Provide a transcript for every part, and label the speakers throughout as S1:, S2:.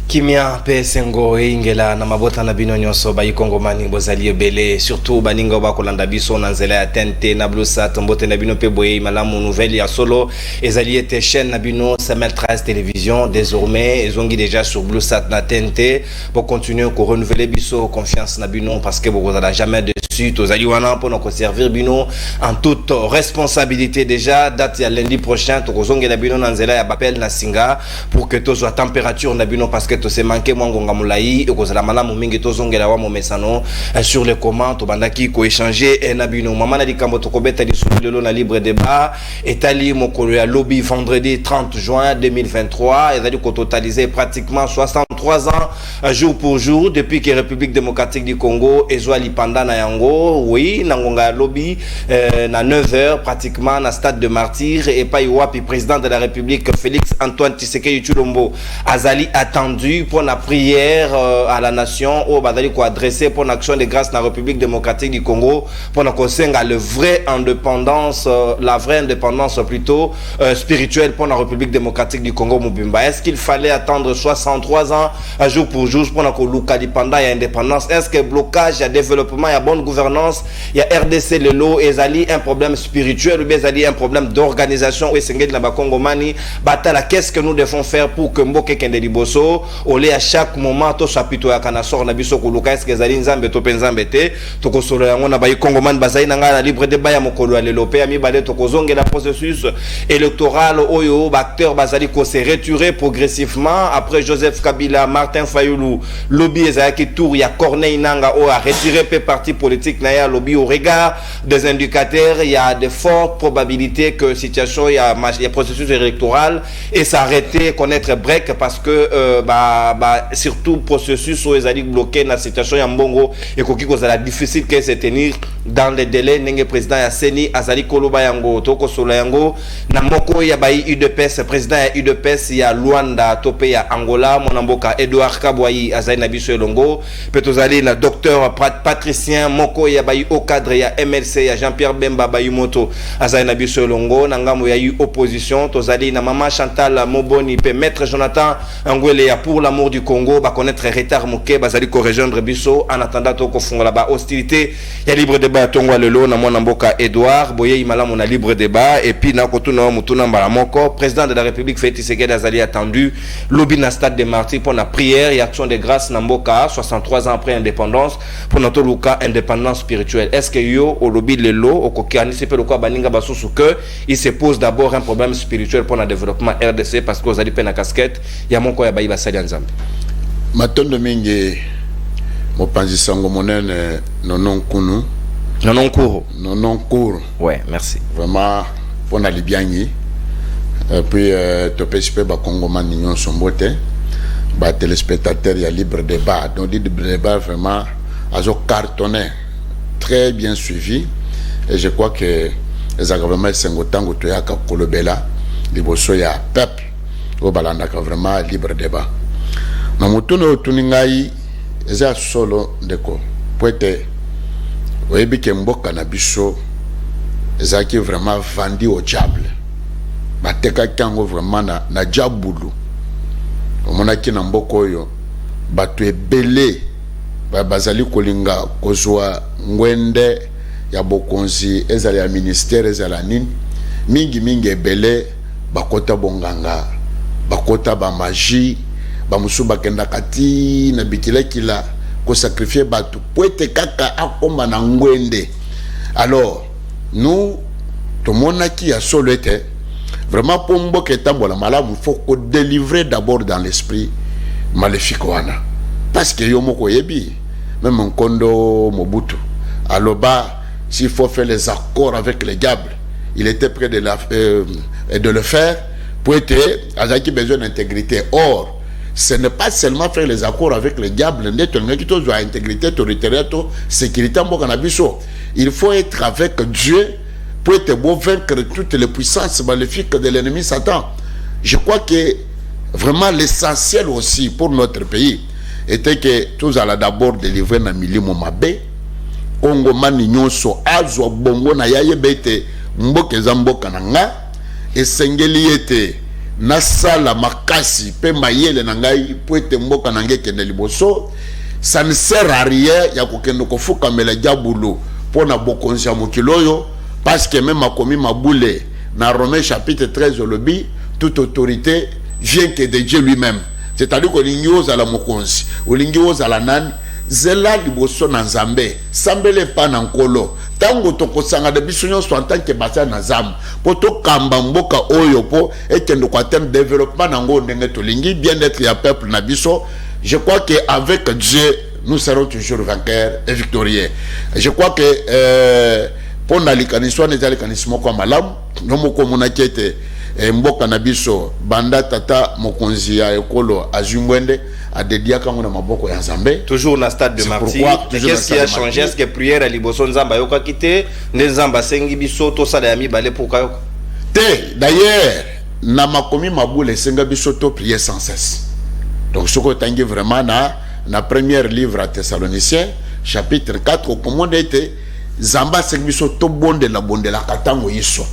S1: Kimia pesengo ingela na mabota na bino nyonso ba yikongo mani bozali ebele surtout baninga ba kolanda biso na nzela ya TNT na Bluesat mbote na bino pe boye malamu nouvelle ya solo ezali ete chaîne na bino Samel 13 télévision désormais ezongi déjà sur Bluesat na TNT pour continuer ko renouveler biso confiance na bino parce que vous n'allez jamais dessus tozali wana pour nous servir bino en toute responsabilité déjà date ya lundi prochain to kozongi na bino na nzela ya bapel na singa pour que to soit température na bino parce que to se manqué mwangonga mulai e kozala malamu mingi to zongela wa momesano sur les commentaires bandaki ko échanger na bino mama na likambo to kobeta lisulelo na libre débat etali mokolo ya lobby vendredi 30 juin 2023 ezali ko totaliser pratiquement 63 ans jour pour jour depuis que République démocratique du Congo ezwa lipanda na yango oui na ngonga lobby na 9h pratiquement na stade de martyr et pa wapi président de la République Félix Antoine Tshisekedi Tshilombo azali attendu pour la prière à la nation au badali ko adresser pour l'action de grâce dans la République démocratique du Congo pour na kosenga le vrai indépendance la vraie indépendance plutôt spirituelle pour la République démocratique du Congo Mubimba. Est-ce qu'il fallait attendre 63 ans jour pour jour pour na ko luka dipanda ya indépendance? Est-ce que blocage ya développement ya bonne gouvernance ya RDC lelo ezali un problème spirituel ou bien ezali un problème d'organisation ou esengeli na ba Kongomani batala qu'est-ce que nous devons faire pour que mboke kende liboso olé à chaque moment to chapito ya kana sort na biso kuluka est-ce que ezali nzambe to penzambe te to kosolo yango na ba Kongomani bazali na ngala libre débat ya mokolo ya lelo pe ami bale to kozonge la processus électoral oyo ba acteur bazali ko se retirer progressivement après Joseph Kabila Martin Fayulu lobby ezaki tour ya Corneille Nanga o a retiré pe parti politique na ya lobby au regard des indicateurs il y a de fortes probabilités que situation il y a processus électoral et s'arrêter connaître break parce que surtout processus où ils allaient bloquer la situation ya mbongo et koki kozala difficile que se tenir dans les délais nenge président ya Seni azali koloba yango toko solo yango na moko ya bai UDPS président ya UDPS ya Luanda topé ya Angola monamboka Edouard Kabwayi azali na biso elongo petozali na docteur Patricien moko ya bai au cadre ya MLC ya Jean-Pierre Bemba bai moto azali na biso elongo na ngambo ya opposition tozali na mama Chantal Moboni pe maître Jonathan Angwele ya pour l'amour du Congo ba connaître retard moké bazali ko rejoindre biso en attendant to ko fungola ba hostilité ya libre débat tongwa lelo na mwana mboka Edouard Boye Imalamu na libre débat et puis na kotuna mutuna mbala moko président de la République Félix Tshisekedi azali attendu lobby na stade de martyrs pour la prière et action de grâce na mboka 63 ans après indépendance pour notre luka indépendance spirituelle. Est-ce que yo au lobby lelo au kokani c'est le quoi baninga basusu que il se pose d'abord un problème spirituel pour le développement RDC parce que vous allez peine casquette ya moko ya baïba sali nzambe
S2: matondo mingi mopanzi sango monene nonon kunu
S1: nonon cours
S2: ouais
S1: merci
S2: vraiment pour na libiangi et puis topesipe ba kongomani nyonso mbote ba téléspectateurs ya libre débat donc libre débat vraiment azo cartonné très bien suivi et je crois que les agréments sengotango toyaka kolobela liboso ya peuple au balandaka vraiment libre débat na mutuno tuningai eza solo ndeko poete oyebi ke mboka na biso ezaki vraiment vendu au diable bateka kango vraiment na diabulu omonaki na mboka oyo bato ebele bazali kolinga kozwa ngwende ya bokonzi ezali ya ministère ezala nini mingi ebele bakota bonganga bakota ba magie bamusu bakenda kati na bikilekila ko sacrifier batu poete kaka akomba na ngwende. Alors nous tomonaki ya solo ete vraiment pour mboka etambola malamu faut ko délivrer d'abord dans l'esprit maléfique wana parce que yo moko yebi même Nkondo Mobutu aloba s'il faut faire les accords avec les diables il était prêt de le faire pour être azaki besoin d'intégrité. Or ce n'est pas seulement faire les accords avec les diables intégrité territoriale sécurité mboka na biso il faut être avec Dieu pour être beau vaincre toutes les puissances maléfiques de l'ennemi Satan. Je crois que vraiment l'essentiel aussi pour notre pays était que tous allons d'abord délivrer na milimo mabe Congo mani nyonso azwa bongo na yaye bete mboka za mboka na nga esengeli ete nasala makasi pe mayele na ngai po ete mboka na ngai kende liboso. Ça ne sert à rien ya kokende kofuka mela diabulu pona bokonzi ya mokili oyo, parce que même akomi mabule na Romains chapitre 13 olobi toute autorité vient que de Dieu lui-même. C'est-à-dire que olingi ozala mokonzi, olingi ozala nani, zela liboso na nzambe, sambele pa na nkolo. Tango tokosanga de biso nyonso en tant que basa na zamu, po tokamba mboka oyo po ekende ko atteindre développement nango ndenge tolingi bien-être ya peuple na biso. Je crois que avec Dieu nous serons toujours vainqueurs et victorieux. Je crois que pour nalikaniswa nezali kanismo kwa malamu nomoko monaki ete mboka na biso banda tata mokonzi ya ekolo azumwende adedia kango na maboko ya Nzambe,
S1: toujours na stade de martyr. Mais qu'est-ce qui a changé? Est-ce que prière à liboso Nzamba yoka kité Nzamba sengi biso to sala ya mibale pour kayoko
S2: te? D'ailleurs na makomi mabule senga biso to prier sans cesse. Donc ce que tangi vraiment na premier livre à Thessaloniciens chapitre 4 comment était Zamba sengi biso to bonde la katango yiso.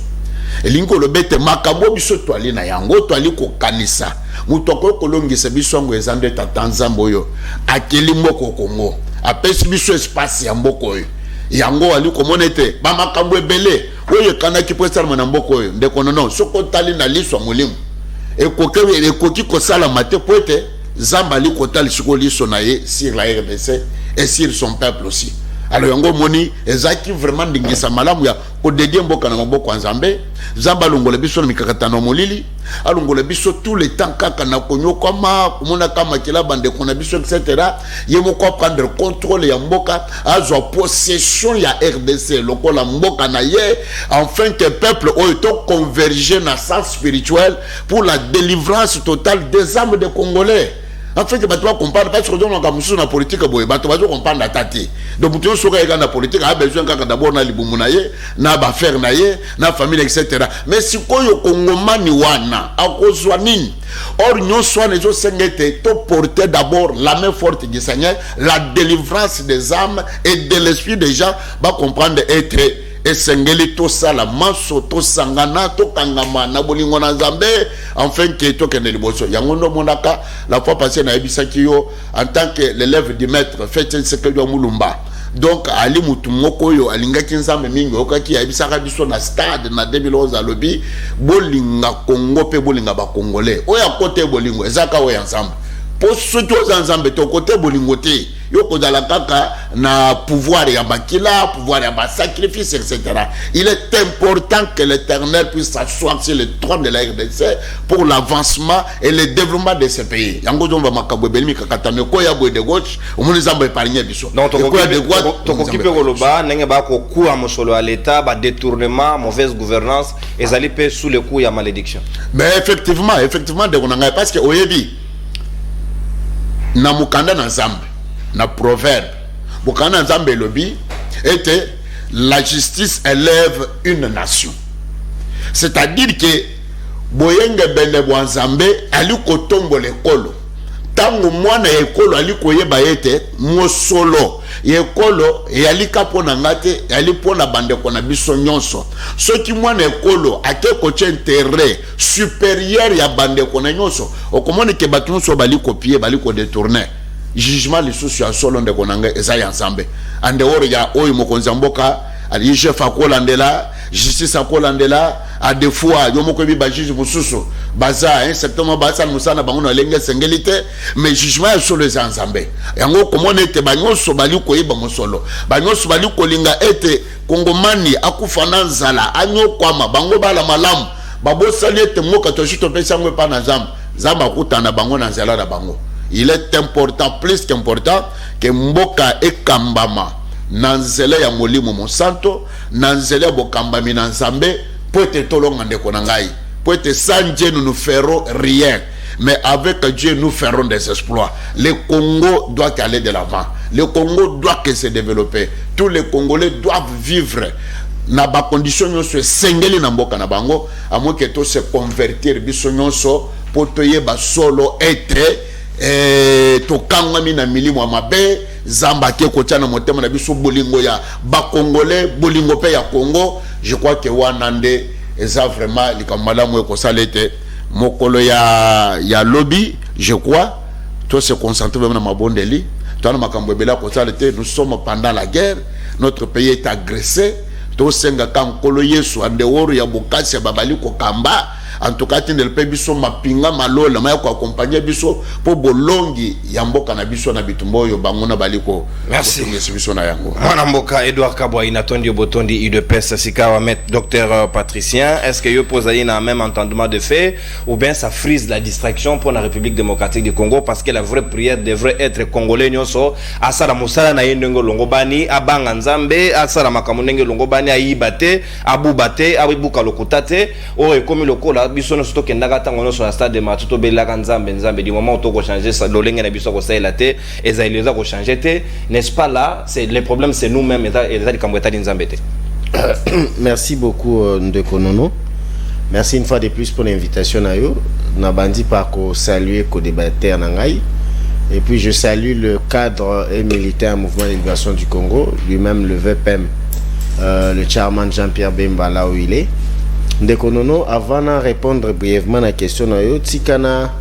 S2: Elingo lobete makabo biso toali na yango toali ko kanisa mutoko kolongisa biso ngo ezande tatanza mboyo akeli mboko Kongo apesi biso espace ya mboko oyo yango ali komonete ba makambo ebele oyo kana ki presala na mboko oyo ndeko non soko tali na liso mulimu ekoki kosala mate poete Zamba li kotali siko liso na ye sur la RDC et sur son peuple aussi. Alors yango moni ezaki vraiment ndingisa malamu ya ko dédier mboka na maboko ya Nzambe. Zamba longole biso na mikakatano molili alongole biso tout le temps kaka na konyo kama kumona kama kila bande kona biso etc. Yemo ko prendre contrôle ya mboka azo possession ya RDC lokola mboka na ye, afin que peuple oyo to converger na sens spirituel pour la délivrance totale des âmes des Congolais. En fait, tu vas comprendre, parce que nous avons la politique, tu vas comprendre la tati. Donc, tu as la politique, tu as besoin d'abord de l'ibumunaye, na faire naye, na famille, etc. Mais si tu as Congomani wana, à cause de nini, or nous sommes les autres porter d'abord la main forte du Seigneur, la délivrance des âmes et de l'esprit des gens, va comprendre être esengeli to sala maso to sangana to kangama na bolingo na Nzambe, enfin que to kende liboso yango ndo monaka la fois passée na ebisaki yo en tant que l'élève du maître fait ce que yo mulumba. Donc ali mutu moko yo alingaki Nzambe mingi okaki ebisaka biso na stade na 2011 alobi bolinga Congo pe bolinga ba Congolais oya kote bolingo ezaka oya Nzambe po soki oza Nzambe to kote bolingo te yo kozala kaka na pouvoir ya bakila, pouvoir ya ba sacrifice, etc. Il est important que l'Éternel puisse s'asseoir sur le trône de la RDC pour l'avancement et le développement de ce pays. Yango zomba makabo belmi kakatano ko ya boy de gauche omoni Nzambe épargner biso.
S1: Donc to occupé koloba nenge ba ko ku amosolo à l'état ba détournement, mauvaise gouvernance ezali pe sous le coup ya malédiction.
S2: Mais effectivement de konanga parce que oyebi na mukanda na Nzambe na proverbe bokana Nzambe lobi était la justice élève une nation. C'est-à-dire que boyenge bende bwa Nzambe ali kotombo lekolo tango mwana ekolo ali koyeba ete mosolo ekolo yali kapona ngate yali pona bande kona biso nyonso soki mwana ekolo akeko intérêt supérieur ya bande kona nyonso okomone ke batu nyonso bali copier bali ko détourner jugement les sociaux solo nde konanga eza ya Nzambe ande oro ya oyo mokonzi mboka ali chef akolandela justice akolandela a des fois yo moko bi ba juge mususu baza exactement baza musana bango na lenge sengelite mais jugement ya solo eza Nzambe yango komona ete banyoso bali koyeba mosolo banyoso bali kolinga ete kongomani akufana nzala anyokwama bango bala malamu babosali ete moka toshito pesa ngwe pa na Nzambe Nzambe akutana bango na nzala na bango. Il est important, plus qu'important, que mboka ekambama nanzele ya molimo monsanto, nanzele ya bokambami na Nzambe, pour te tolonga ndeko na ngai. Pour te sans Dieu nous ne ferons rien. Mais avec Dieu nous ferons des exploits. Le Congo doit aller de l'avant. Le Congo doit se développer. Tous les Congolais doivent vivre na ba condition nyonso sengeli na mboka na bango, à moins que to se convertir biso nyonso pour toye ba solo être to kangami na milimo mabe Zamba ke kotia na motema na biso bolingo ya ba Congolais bolingo pe ya Congo. Je crois que wanande eza vraiment likamala mwe ko salete mokolo ya lobby, je crois, toi se concentrer même dans ma bonne délit. Toi, nous sommes pendant la guerre, notre pays est agressé. Toi, senga kam kolo yesu en dehors ya bokasi ya babali ko kamba. En tout cas, tindel pe biso mapinga malola maya ko accompagner biso po bolongi ya mboka na biso na bitumbo yo bangona baliko.
S1: Merci.
S2: Biso na yango.
S1: Mwana mboka Edouard Kabwa inatondi botondi UDPS sikawa met docteur Patricien, est-ce que yo posali na même entendement de fait ou bien ça frise la distraction pour la République démocratique du Congo parce que la vraie prière devrait être congolais nyonso asala musala na yendengo longobani abanga nzambe asala makamunenge longobani aibate abubate abibuka lokutate o ekomi lokola biso no soto kendaka tango no so na stade de match to belaka nzambe du moment où to ko changer ça lolenge na biso ko saela te ezaileza ko changer te, n'est-ce pas? Là c'est le problème, c'est nous-mêmes et les kamweta nzambe te.
S3: Merci beaucoup Ndeko Nono. Merci une fois de plus pour l'invitation à yo. Na bandi par ko saluer ko débatteur nangai. Et puis je salue le cadre et militaire mouvement de libération du Congo, lui-même le VPM, le chairman Jean-Pierre Bemba là où il est. Ndeko Nono, avant de répondre brièvement à la question na yo, tikana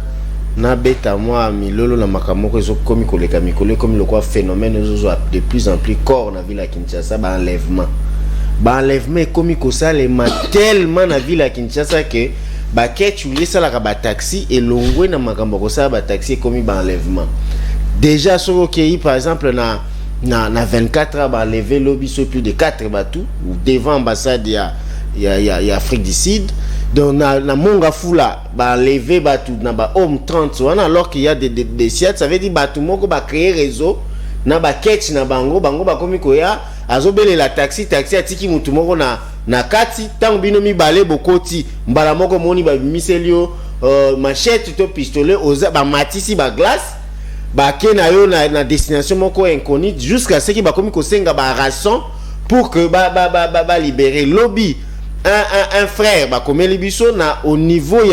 S3: na beta moi milolo na makamoko zo komi koleka mikolo comme le quoi phénomène de plus en plus corps na ville à Kinshasa ba enlèvement komi ko salema tellement na ville à Kinshasa que ba ketu lisa ba taxi et longwe na makambo ko sa ba taxi komi ba enlèvement déjà sur OK par exemple na 24 heures ba enlever lobby sur plus de 4 bateaux devant ambassade ya Afrique du Sud. Donc na monga fula ba lever batu na ba homme 30 wana alors qu'il y a des sites, ça veut dire batu moko ba créer réseau na ba ketch na bango ba komi koya azobele la taxi atiki mutu moko na kati tango bino mi balé bokoti mbala moko moni ba miselio machette to pistolet oza ba matisi ba glace ba kena yo na destination moko inconnue jusqu'à ce qui ba komi ko senga ba rançon pour que ba libérer lobby. Un frère ba comme libiso na au niveau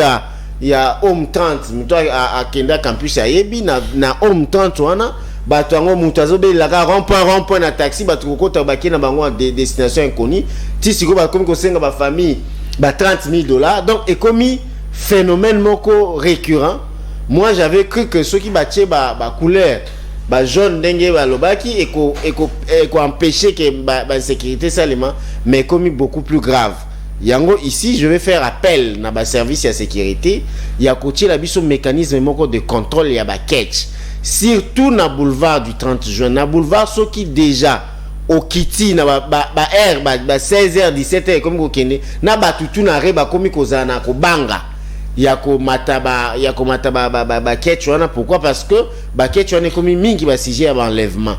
S3: ya homme 30 muto a kenda campus ya yebi na homme 30 wana bato ngo mutazo be la rond-point na taxi bato kokota ba kena bango destination inconnue tisiko ba comme ko senga ba famille ba $30,000 donc et commis phénomène moko récurrent. Moi j'avais cru que ceux qui battaient ba couleur ba jaune dengue ba lobaki et ko empêcher que ba sécurité seulement mais commis beaucoup plus grave. Yango ici je vais faire appel na ba service ya sécurité ya kotie la biso mécanisme moko de contrôle ya ba catch surtout na boulevard du 30 juin na boulevard ceux qui déjà au kiti na ba 16h 17h comme ko kende na ba tutu na reba komi kozana ko banga ya ko mataba catch wana. Pourquoi? Parce que ba catch wana komi mingi ba sujet ya enlèvement.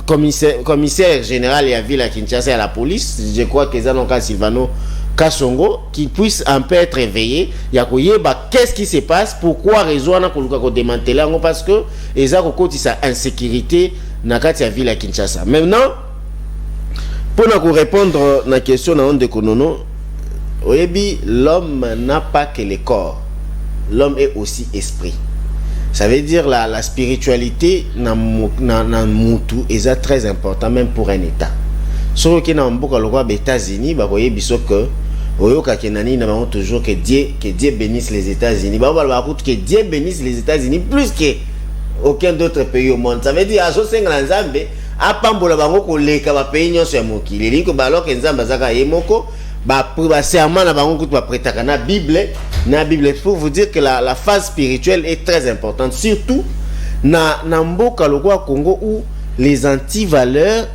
S3: Commissaire général ya ville à Kinshasa à la police, je crois que ça donc Silvano Kasongo qui puisse un peu être éveillé ya ko yeba qu'est-ce qui se passe, pourquoi raison na ko luka ko démanteler ngo parce que eza ko koti sa insécurité na kati ya ville à Kinshasa. Maintenant pour nous répondre na question na onde konono oyebi, l'homme n'a pas que le corps, l'homme est aussi esprit. Ça veut dire la spiritualité na mutu est très important même pour un État. Sauf que dans beaucoup de États-Unis, bah voyez biso que oyoka kenani na ba toujours que Dieu bénisse les États-Unis. Bah que Dieu bénisse les États-Unis plus que aucun autre pays au monde. Ça veut dire aso senga nzambe apambola bango ko leka ba pays nyonso ya mokili. Liko ba alors que nzamba zaka yemoko ba serment na bango kutu ba pretaka na Bible pour vous dire que la phase spirituelle est très importante, surtout na mboka lokwa Congo où les anti-valeurs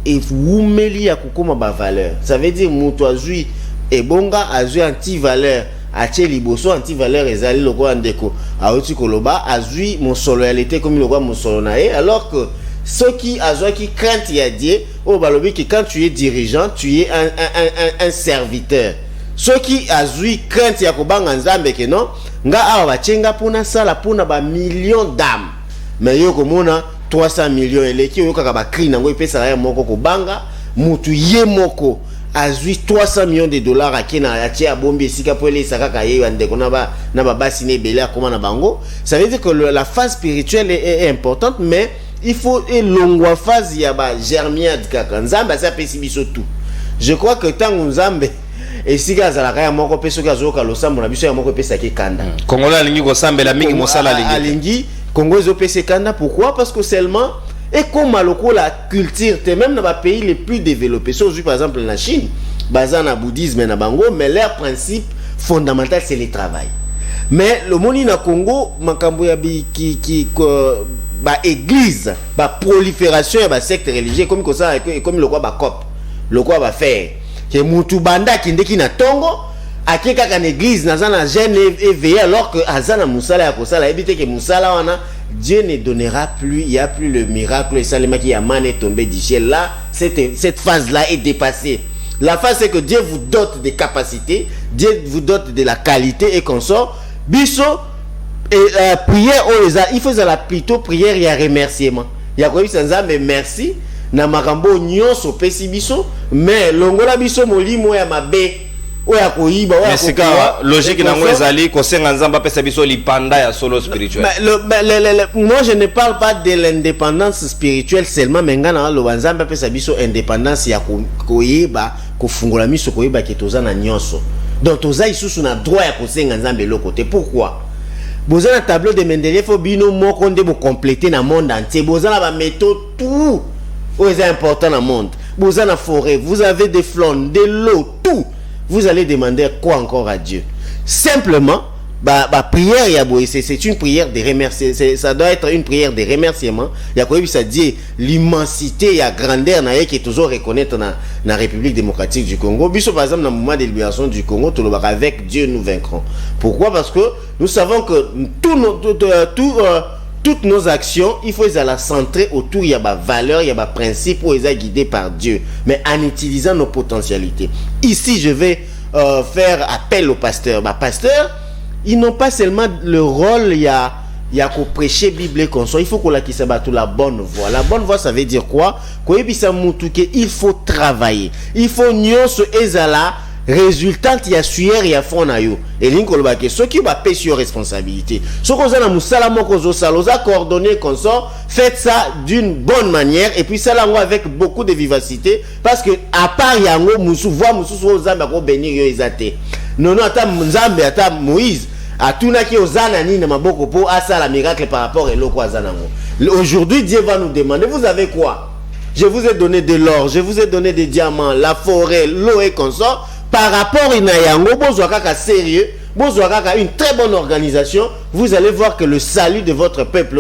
S3: et wumeli ya kokoma ba valeur. Ça veut dire mutu azui ebonga azui anti-valeur atie liboso anti-valeur ezali lokwa ndeko aoti koloba azui mon loyauté comme lokwa mon solo nae, alors que ceux qui azoi qui crainte ya Dieu au balobi que quand tu es dirigeant tu es un serviteur. Ceux qui azui crainte ya kobanga nzambe que non nga awa bachenga pona sala pona ba millions d'âmes mais yo komona 300 millions eleki yo kaka ba cri nango epesa ya moko kobanga mutu ye moko azui 300 millions de dollars akena atie abombi esika po ele sakaka ye bande kona na ba basine belé akoma na bango. Ça veut dire que la phase spirituelle est importante, mais il faut elongwa phase ya ba germiade kaka nzambe sa pesi biso tout. Je crois que tant nzambe et si gazalaka ya moko peso gazoka losambo na biso ya moko pesa ke kanda
S1: Congolais alingi ko sambela mingi mosala
S3: alingi Congo zo pesa kanda. Pourquoi? Parce que seulement et comme maloko la culture même dans les pays les plus développés, aujourd'hui par exemple la Chine, basé na bouddhisme na bango, mais leur principe fondamental c'est le travail. Mais le monde na Congo makambo ya qui ba église, ba prolifération ya ba secte religieux comme ça comme le quoi ba cop, le quoi ba faire que mutu banda kindeki na tongo akeka kan église nazana jeune éveillé alors que azana musala ya kosala ebité que musala wana Dieu ne donnera plus, il n'y a plus le miracle et salema qui a mané tombé du ciel. Là, cette phase-là est dépassée. La phase, c'est que Dieu vous dote des capacités, Dieu vous dote de la qualité et qu'on sort. Bisso, et prière, il faut plutôt prière et remerciement. Il y a quoi, mais merci. Na makambo nyonso pesi biso, mais longola biso molimo ya mabe.
S1: Mais c'est quoi logique na ngo ezali ko senga nzamba pesa biso lipanda ya solo spirituel.
S3: Moi je ne parle pas de l'indépendance spirituelle seulement, mais ngana lo nzamba pesa biso indépendance ya koyeba ko fungola miso koyeba ke toza na nyonso. Donc toza isusu na droit ya ko senga nzambe lokote. Pourquoi? Boza na tableau de Mendeleev fo bino moko nde bo compléter na monde entier. Boza na ba méthode tout. C'est important dans le monde. Boza na forêt, vous avez des flancs, de l'eau, tout. Vous allez demander quoi encore à Dieu? Simplement, prière, c'est une prière de remerciement. Ça doit être une prière de remerciement. Il y a quoi ça dit l'immensité et la grandeur qui est toujours reconnaître dans la République démocratique du Congo. Biso par exemple dans le moment de libération du Congo, tout le monde avec Dieu nous vaincrons. Pourquoi? Parce que nous savons que toutes nos actions, il faut les centrer autour, il y a des valeurs, il y a des principes où ils sont guidés par Dieu, mais en utilisant nos potentialités. Ici, je vais faire appel aux pasteurs. Pasteurs, ils n'ont pas seulement le rôle, il y a qu'au prêcher Bible et consort, il faut qu'on la la bonne voie. La bonne voie, ça veut dire quoi? Il faut travailler. Il faut nyonso ezala résultant il y a suyer il y a fond na yo et l'inkolobake ceux qui va payer sur responsabilité ceux qu'on a na musala moko zo saloza coordonner consort faites ça d'une bonne manière et puis ça là avec beaucoup de vivacité parce que à part yango musu voix musu so zamba ko bénir yo ezate non ata nzambe ata Moïse atuna ki ozana ni na maboko po asa la miracle par rapport et loko azana ngo. Aujourd'hui Dieu va nous demander vous avez quoi? Je vous ai donné de l'or, je vous ai donné des diamants, la forêt, l'eau et consort. Par rapport à Inayango, sérieux, une très bonne organisation, vous allez voir que le salut de votre peuple,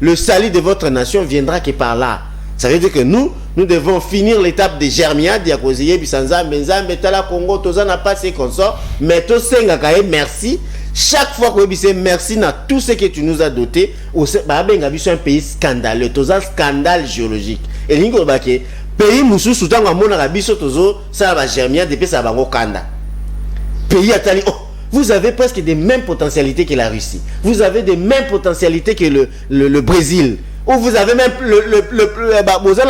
S3: le salut de votre nation viendra que par là. Ça veut dire que nous devons finir l'étape de Germia, Diakoziye, Bisanza, Benza, Betala, Congo, Tozana, passé consort, mais Tosengakaye, merci. Chaque fois que vous dites merci à tout ce que tu nous as doté, c'est un pays scandaleux, un scandale géologique. Et l'ingobake, pays mususu tango amona biso tozo ça va germia depuis ça bango kanda pays atali vous avez presque des mêmes potentialités que la Russie, vous avez des mêmes potentialités que le Brésil, ou vous avez même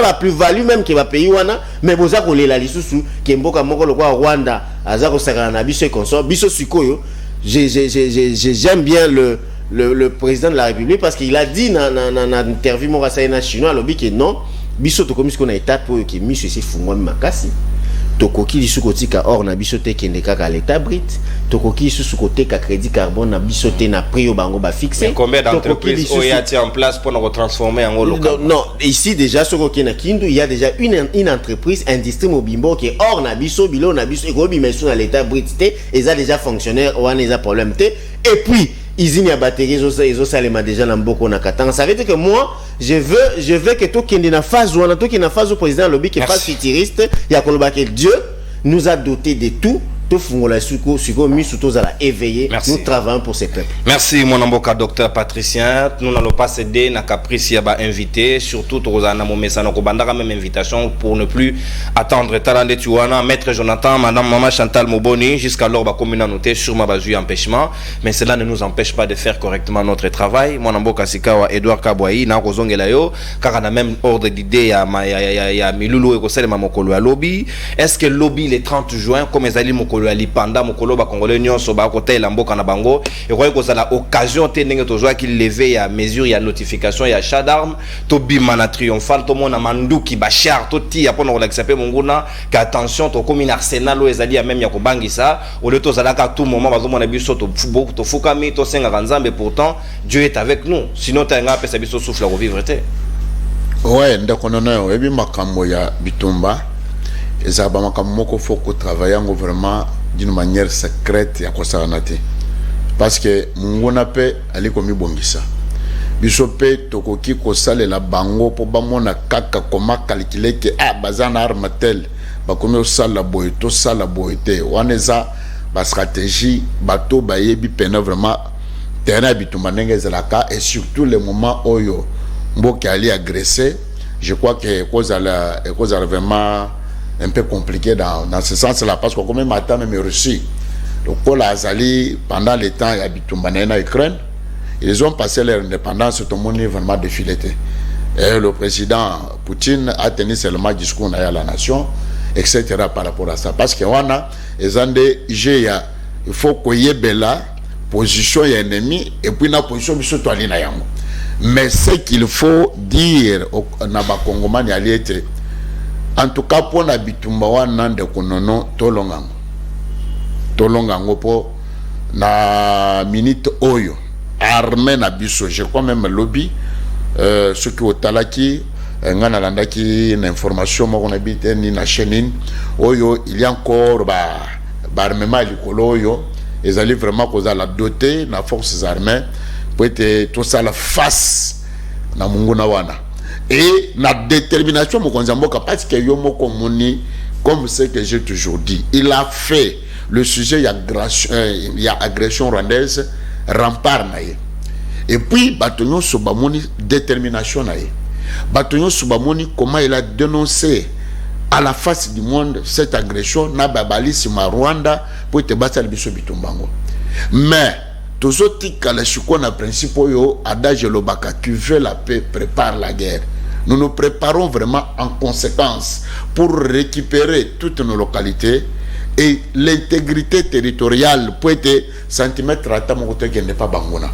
S3: la plus-value même que va pays wana mais boza ko lela lisusu ke mboka moko lo kwa Rwanda azako sakana na biso consort biso sikoyo. J'aime bien le président de la République parce qu'il a dit dans interview mo rasayina chinois lobi que non biso to comme ce qu'on a état pour que monsieur c'est fungwa makasi tokoki lisuko tika or na biso te kende kaka l'état brit tokoki lisuko tika crédit carbone na biso te na prix au bango ba fixé.
S1: Combien d'entreprises ont été en place pour nous transformer en local?
S3: Non, ici déjà sur Okina Kindu il y a déjà une entreprise industrie mobimbo qui est or na biso bilo na biso eko bi mesu na l'état brit te et ça déjà fonctionnaire ou a des problèmes te et puis usine à batterie ils ont salema déjà dans beaucoup na katanga. Ça veut dire que moi je veux que tout qui na phase ou tout qui na phase au président lobby qui phase futuriste il y a koloba que Dieu nous a doté de tout. Nous travaillons pour ces peuples.
S1: Merci mon amboka docteur Patricien. Nous n'allons pas céder na caprice ya ba invité, surtout Rosana Momesa na ko bandaka même invitation pour ne plus attendre Talande Tuwana, maître Jonathan, madame maman Chantal Moboni jusqu'alors ba communauté sur ma basu empêchement, mais cela ne nous empêche pas de faire correctement notre travail. Mon amboka sikawa Edouard Kabwai na ko zongela yo car on a même ordre d'idée ya Milulu et ko selema mokolo ya lobby. Est-ce que lobby le 30 juin comme ezali moko mokolo ya lipanda mokolo ba congolais nyonso ba kotela mboka na bango et quoi que ça la occasion te ndenge tozwa ki lever ya mesure ya notification ya achat d'armes to bimana triomphal to mona manduki ba char to ti ya pona relaxa pe monguna ka attention to comme un arsenal o ezali ya même ya ko bangisa o le to zalaka à tout moment bazo mona biso to fukami to senga kanzambe pourtant Dieu est avec nous sinon ta nga pesa biso souffle à revivre te.
S2: Ouais, ndako nono ebi makambo ya bitumba eza ba makambo moko faut travailler vraiment d'une manière secrète ya kosana te parce que mungona pe ali komi bongisa biso pe tokoki kosalela bango po bamona kaka koma calculer que bazana arme tel bakomi osala boye to sala boye te waneza ba stratégie bato bayebi pena vraiment terrain bitumba ndenge ezalaka et surtout les moments oyo mboki ali agressé je crois que cause vraiment un peu compliqué dans ce sens là parce que comme matin même Russie le Pôle Azali pendant le temps il Bitumba na Ukraine ils ont passé leur indépendance tout le monde vraiment défilé et le président Poutine a tenu seulement discours à la nation etc par rapport à ça parce que on a il faut qu'il y ait bella position et ennemi et puis la position biso to alina yango mais ce qu'il faut dire na ba Congomani aliete en tout cas pour na Bitumba wana de konono tolongango po na minute oyo armée na biso je crois même lobby ce qui otalaki ngana landaki une information moko na bité ni na chaîne oyo il y a encore ba armement likolo oyo ezali vraiment koza la doter na forces armées pour être tout ça la face na munguna wana et la détermination mokonza mboka parce que yo moko moni comme ce que j'ai toujours dit il a fait le sujet il y a agression rwandaise rempart naie et puis batonyo sobamoni détermination naie batonyo sobamoni comment il a dénoncé à la face du monde cette agression na babali sima Rwanda pour te battre le biso bitumbango mais toujours tikala chiko na principe yo adage lobaka tu veux la paix prépare la guerre. Nous nous préparons vraiment en conséquence pour récupérer toutes nos localités et l'intégrité territoriale peut être centimètre à tamokote qui n'est pas bangona.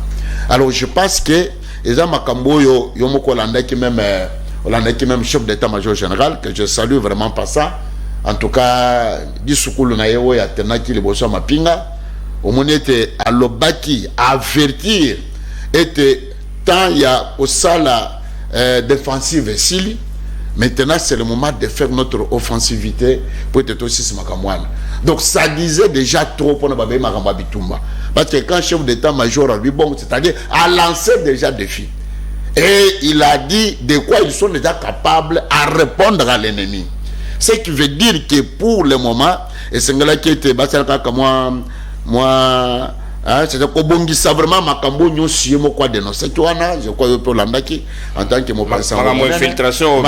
S2: Alors je pense que les amakambo yo moko landaki même chef d'état-major général que je salue vraiment pas ça. En tout cas, disukulu na yewe ya tenaki liboso mapinga omonete alobaki avertir était tant il y a au sala défensive sili. Maintenant, c'est le moment de faire notre offensivité pour être aussi ce makamouane. Donc, ça disait déjà trop pour ne pas Bitumba. Parce que quand le chef d'état-major a dit, bon, c'est-à-dire, a lancé déjà des défis. Et il a dit de quoi ils sont déjà capables à répondre à l'ennemi. Ce qui veut dire que pour le moment, et c'est là qui était, moi, c'est que ça vraiment makambo nyosi mo kwa dénoncer tu wana je crois pour landaki en tant que mon passant
S1: makambo infiltration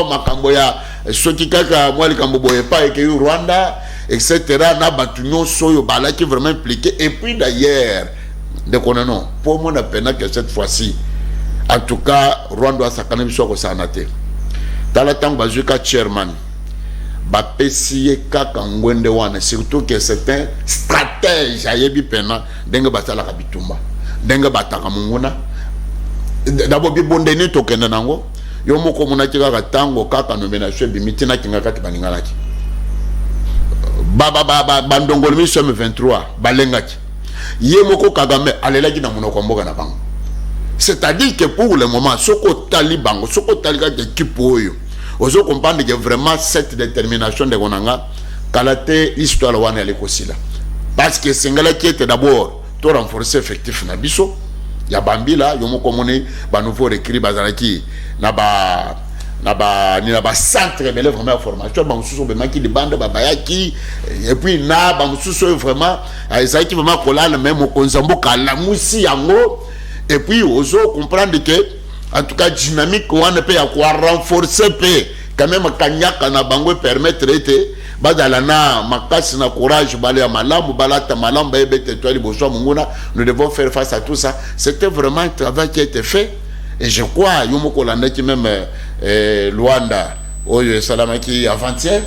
S2: makambo ya soki kaka moi likambo boye pa et que Rwanda etc na batu nyoso yo balaki vraiment impliqué et puis d'ailleurs de konono pour moi na pena que cette fois-ci en tout cas Rwanda a sakana biso ko sanate tala tang bazuka chairman bapesiye kaka ngwende wana surtout que c'est un stratège ayebi pena denga batala ka Bitumba denga bataka munguna d'abord bibondeni tokenda nango yo moko monaki kaka tango kaka nomination bimitina kinga kati baningalaki bandongolo miso M23 balengaki ye moko Kagame alelaki na monoko mboka na bango c'est-à-dire que pour le moment soko talibango soko talika équipe oyo ozo comprendre que vraiment cette détermination de Gonanga kalate histoire wana le kosila parce que singala qui était d'abord to renforcer effectif na biso ya bambila yomo komone ba nouveau recrue bazalaki na ba centre mais vraiment formation ba mususu be maki de bande ba bayaki et puis na ba mususu vraiment ezaki vraiment kolala même konzambo kala musi yango et puis ozo comprendre que en tout cas dynamique on ne peut quoi renforcer quand même kanyaka na bango permettre été badala na makasi na courage bale ya malamu balata malamu ba ebete toi liboso munguna nous devons faire face à tout ça. C'était vraiment un travail qui a été fait et je crois yomo kolanda qui même Luanda oyo salamaki avant-hier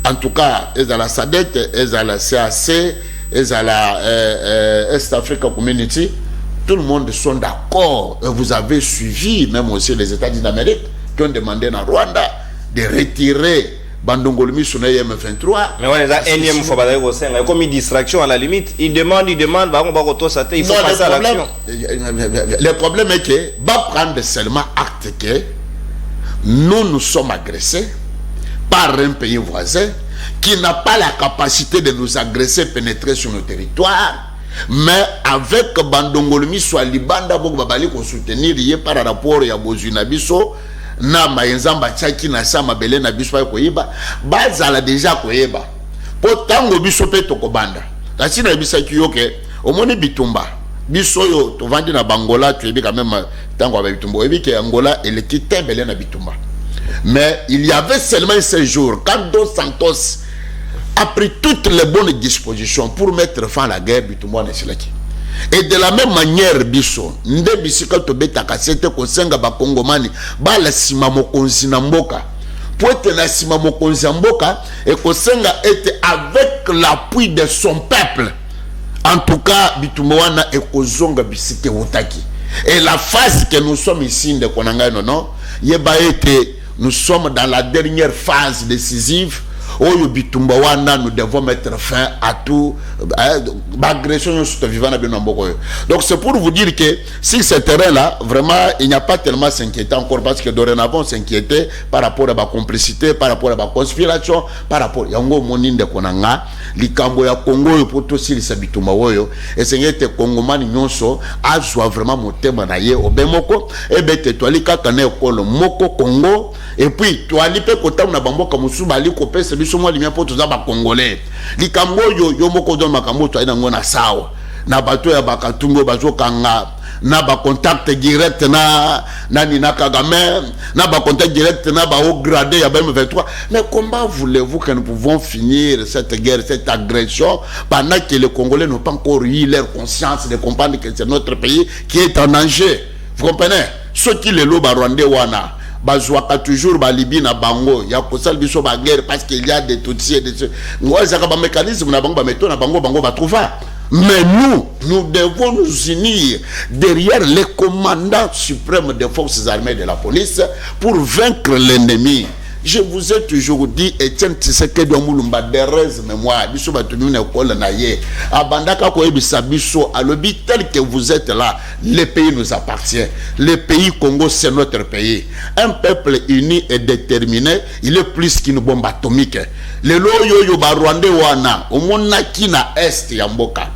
S2: en tout cas ils à la SADC, ils à la CAC, ils à la East Africa Community, tout le monde sont d'accord. Vous avez suivi même aussi les États-Unis d'Amérique qui ont demandé à Rwanda de retirer Bandongolmi sur le M23.
S1: Mais ouais, la énième fois, comme une distraction à la limite, il demande, il faut passer à l'action.
S2: Le problème est que va prendre seulement acte que nous sommes agressés par un pays voisin qui n'a pas la capacité de nous agresser, pénétrer sur nos territoires. Mais avec Bandongolmi soit Libanda Bok Babali qu'on soutenir par rapport à Bozuna Biso na maenzamba tchaki na sama belé na biso ko yiba bazala déjà ko yeba potango biso pe tokobanda la sina bisa kiyoke omoni bitumba biso yo to vandi na Bangola tu ebi quand même tango avec bitumba ebi ke Angola et le kité belé na bitumba. Mais il y avait seulement ce jour quand Dos Santos a pris toutes les bonnes dispositions pour mettre fin à la guerre bitumba na silaki. Et de la même manière biso nde bisika to beta kasete ko senga ba kongomani ba la sima mokonzi na mboka pour être la sima mokonzi mboka et ko senga était avec l'appui de son peuple. En tout cas bitumwana e ko zonga bisike wotaki. Et la phase que nous sommes ici de konanga non yeba été nous sommes dans la dernière phase décisive. Nous devons mettre fin à tout l'agression. Donc c'est pour vous dire que si ce terrain-là, vraiment, il n'y a pas tellement s'inquiéter encore parce que dorénavant s'inquiéter par rapport à la complicité, par rapport à la conspiration, par rapport à Yango Moninde Konanga, Likambo ya Congo pour tout si Sabitumba Woyo, et c'est que Congomani Nyonso a soit vraiment monté manaye au Bemoko, et bete toalika kane okolo Moko Congo, et puis toalipe kotam na bambo kamusuba liko pese biso mwa limia poto za ba Congolais. Likambo yo moko don makambo to ina ngona sawa. Na bato ya bakatungo bazo kanga na ba contact direct na Nina Kagame, na ba contact direct na ba haut gradé ya M23. Mais comment voulez-vous que nous pouvons finir cette guerre, cette agression pendant que les Congolais n'ont pas encore eu leur conscience de comprendre que c'est notre pays qui est en danger. Vous comprenez? Ceux qui les lobent à Rwanda wana bazwaka toujours ba Libye na bango ya kosal biso ba guerre parce qu'il y a des tutsis et des ngwa zaka ba mécanisme na bango ba méthode na bango va trouver. Mais nous devons nous unir derrière les commandants suprêmes des forces armées de la police pour vaincre l'ennemi. Je vous ai toujours dit, Etienne Tshisekedi Omulumba, des mémoire, biso batumi na école na ye, abandaka ko ebisa biso alobi tel que vous êtes là, le pays nous appartient. Le pays Congo c'est notre pays. Un peuple uni et déterminé, il est plus qu'une bombe atomique. Le loyo yo ba Rwanda wana, omonaki na est ya mboka.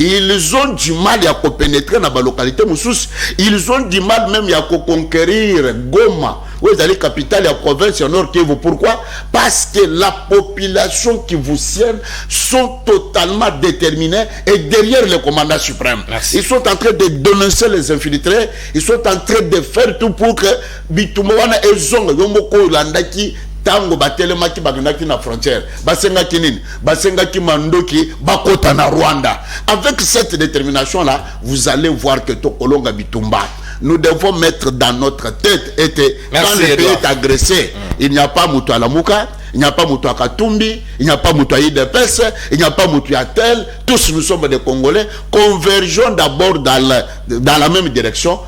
S2: Ils ont du mal à pénétrer dans la localité Moussous. Ils ont du mal même à conquérir Goma. Vous allez capitale la province Nord Kivu. Pourquoi? Parce que la population kivusienne sont totalement déterminés et derrière le commandant suprême. Merci. Ils sont en train de dénoncer les infiltrés. Ils sont en train de faire tout pour que Bitumwana et Zonga Yomoko Landaki tango batelemaki bagendaki na frontière basengaki nini basengaki mandoki bakota na Rwanda. Avec cette détermination là vous allez voir que Tokolonga Bitumba nous devons mettre dans notre tête et que quand le pays est agressé il n'y a pas Moutou à la Mouka, il n'y a pas Moutou à Katumbi, il n'y a pas Moutou à IDPS, il n'y a pas Moutou à tel. Tous nous sommes des Congolais, convergeons d'abord dans la même direction.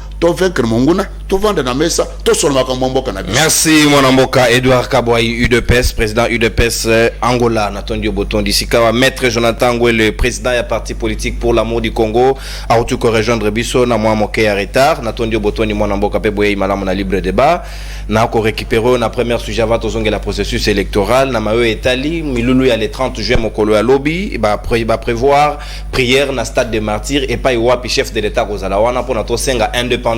S1: Merci mon Mboka Edouard Kabouaï UDPS président UDPS Angola Natondio Boton Dissikawa maître Jonathan Ngoué le président du parti politique pour l'amour du Congo a outuko rejoindre biso na moi moké à retard Natondio Boton ni mon Mboka Peboye malamu na libre débat na ko récupérer na première sujet avant tozonge la processus électoral na mawe etali milulu ya le 30 juin mokolo ya lobby ba prévoir prière na stade des martyrs et pas wapi chef de l'état kozala wana pour nato senga indépendance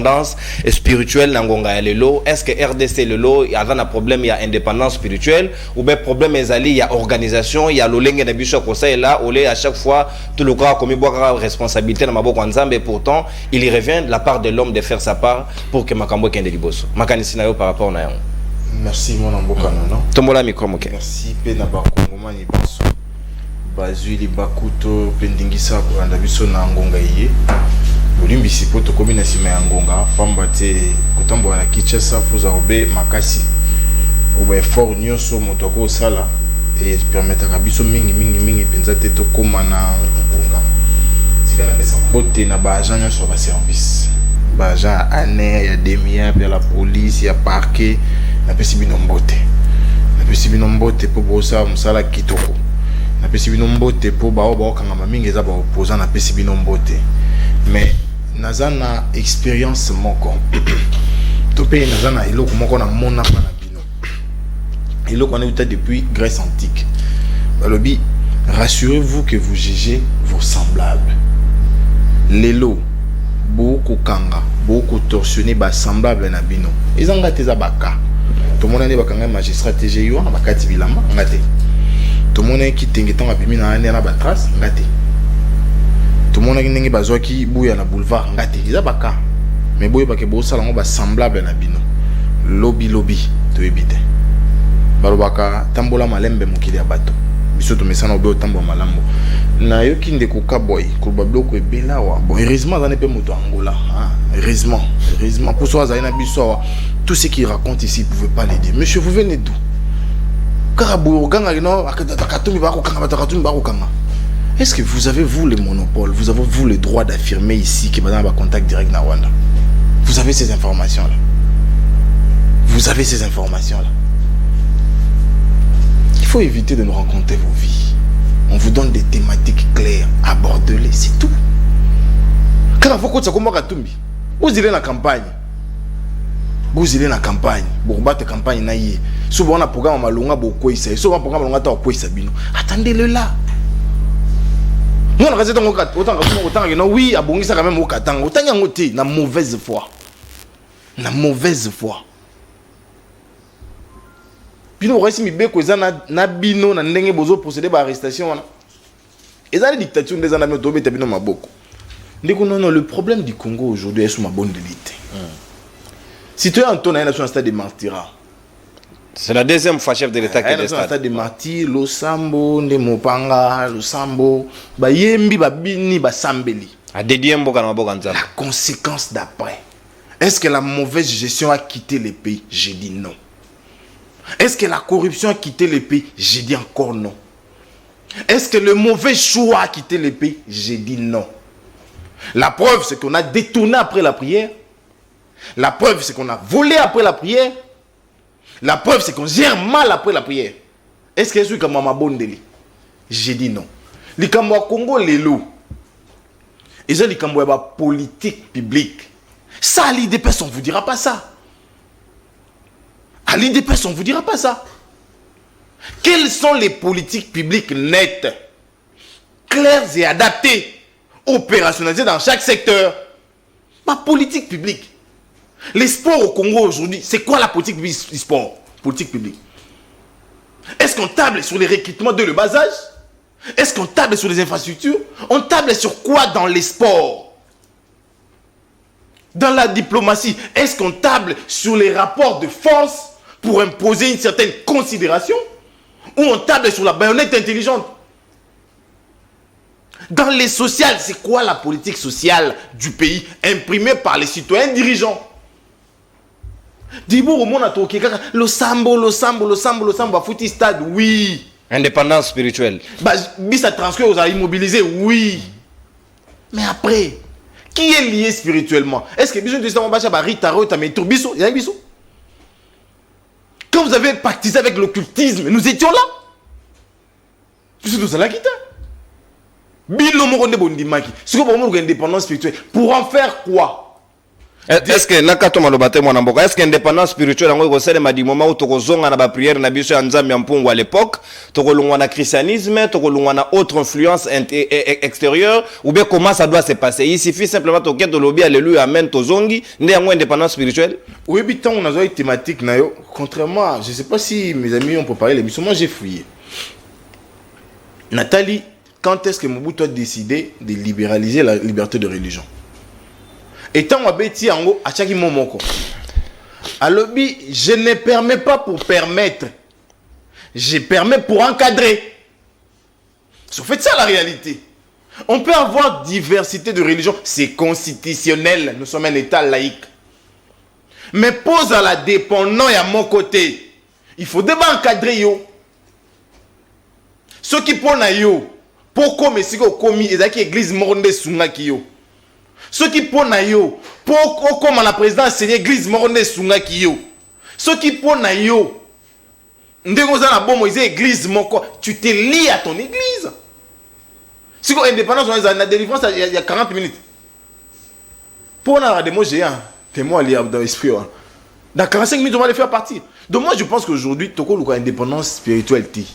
S1: spirituelle nangonga lelo. Est-ce que RDC lelo y a un problème, il y a indépendance spirituelle ou bien problème ezali il y a organisation il y a lolenge na biso ko ça et là olé à chaque fois tout le corps comme boire responsabilité na maboko nzambe pourtant il y revient de la part de l'homme de faire sa part pour que makambo kende liboso makanisi na yo par rapport na yango.
S3: Merci mon Mboka non
S1: tombola micro moké
S3: merci pe na ba kongomani baso bazuli bakuto pendingisa ko anda biso na ngonga iye Olimbi sipo to komi na sima ya ngonga pamba te kotambola na Kinshasa fuza obe makasi oba effort nyonso moto ko sala
S4: et permettre à biso mingi penza te to komana ngonga sika na pesa mbote na ba agent sur ba service ba agent ane ya demia ya la police ya parquet na pesi bino mbote po bosa musala kitoko na pesi bino mbote po ba kanga mingi za ba opposant na pesi bino mbote mais nazana expérience moko to pe nazana eloko moko na mona pa na bino eloko na uta depuis Grèce antique balobi rassurez-vous que vous jugez vos semblables lelo beaucoup kanga beaucoup torsionner ba semblable na bino ezanga teza baka to mona ne bakanga magistrat TGI wana bakati bilamba ngate to mona ki tengeton apimi na ane na ba trace ngate to mona ki ndenge bazwaki buya na boulevard ngate eza baka mais boye bake bo sala ngo ba semblable na bino lobby to ebite balobaka tambola malembe mokili ya bato biso to mesana obe tambola malambo na yoki ndeko kaboy ko babloko ebela wa bon heureusement zane pe moto angola heureusement pour soi za ina biso tout ce qu'il raconte ici pouvait pas l'aider monsieur vous venez d'où karabou ganga no akatumi ba ko kanga batakatumi ba ko kanga est-ce que vous avez vous le monopole vous avez vous le droit d'affirmer ici que madame a contact direct na Rwanda vous avez ces informations là il faut éviter de nous raconter vos vies. On vous donne des thématiques claires, abordez-les, c'est tout. Quand vous avez comment Katumbi, vous allez dans la campagne. Pour battre campagne naïe. Souvent on a programme malonga beaucoup ici. Souvent programme malonga ta quoi sabino. Attendez-le là. Nous on a resté autant que non oui, abongi ça quand même au katang. Autant yangote na mauvaise foi. Bino resi mi beko ezana na bino na ndenge bozo procéder ba arrestation wana. Ezali dictature des anami to beta bino maboko. Ndeko non le problème du Congo aujourd'hui est sous ma bonne d'élite. Si tu es en ton nation stade de martyrat.
S1: C'est la deuxième fois chef de l'état qui est
S4: stade de martyr, lo sambo nde mopanga, lo sambo ba yembi ba bini ba sambeli.
S1: A dédié mboka na mboka nzamba.
S4: La conséquence d'après. Est-ce que la mauvaise gestion a quitté le pays? J'ai dit non. Est-ce que la corruption a quitté le pays? J'ai dit encore non. Est-ce que le mauvais choix a quitté le pays? J'ai dit non. La preuve, c'est qu'on a détourné après la prière. La preuve, c'est qu'on a volé après la prière. La preuve, c'est qu'on gère mal après la prière. Est-ce que c'est comme Mama Bondeli? J'ai dit non. Les Kambo Congo, les loups. Et ça, les Kambo politique publique. Ça, à l'IDPS, on ne vous dira pas ça. À l'IDPS, on ne vous dira pas ça. Quelles sont les politiques publiques nettes, claires et adaptées, opérationnalisées dans chaque secteur? Ma politique publique. Les sports au Congo aujourd'hui, c'est quoi la politique publique du sport? Politique publique. Est-ce qu'on table sur les recrutements de le bas âge? Est-ce qu'on table sur les infrastructures? On table sur quoi dans les sports? Dans la diplomatie, est-ce qu'on table sur les rapports de force pour imposer une certaine considération? Ou on table sur la baïonnette intelligente? Dans les sociales, c'est quoi la politique sociale du pays imprimée par les citoyens dirigeants? Dibo au monde a toqué le sambo, fouti stade, oui.
S1: Indépendance spirituelle.
S4: Bah, bis à transcrire aux immobilisés, oui. Mais après, qui est lié spirituellement? Est-ce que besoin de ça, on va faire Ritaro, Tameto, Bisso? Quand vous avez pactisé avec l'occultisme, nous étions là. Puisque nous allons quitter. Bilo Moronde Bondimaki. Ce que pour moi, l'indépendance spirituelle. Pour en faire quoi?
S1: Est-ce que nakato malobate mwana mboka est-ce que indépendance spirituelle ngo ko sele madi moment où toko zonga na ba prière na biso ya nzambe mpungu à l'époque toko lungwa na christianisme toko lungwa na autre influence extérieure ou bien comment ça doit se passer? Il suffit simplement to keto lobi alléluia amen to zongi ndé ngo indépendance spirituelle. Oui bitan on a une thématique na yo contrairement je sais pas si mes amis ont préparé l'émission moi j'ai fouillé. Nathalie, quand est-ce que Mobutu a décidé de libéraliser la liberté de religion? Et tant que Ango à chaque moment, alobi, je ne permets pas pour permettre, je permets pour encadrer. C'est en fait ça la réalité. On peut avoir diversité de religions, c'est constitutionnel, nous sommes un État laïque. Mais pose à la dépendance et à mon côté, il faut d'abord encadrer yo.
S4: Ce qui pour na yo, pour comme si ko komi ezaki église moronde sungaki yo. Ce qui pour na yo, pour comme la présidence c'est église moronde sungaki yo. Ce qui pour na yo, ndeko za na bomo c'est église moko, tu te lis à ton église. Si ko indépendance on a délivrance il y a 40 minutes. Pour on a des mots géants, des mots liés dans l'esprit. Dans 45 minutes on va les faire partir. Donc moi je pense qu'aujourd'hui toko luka indépendance spirituelle ti.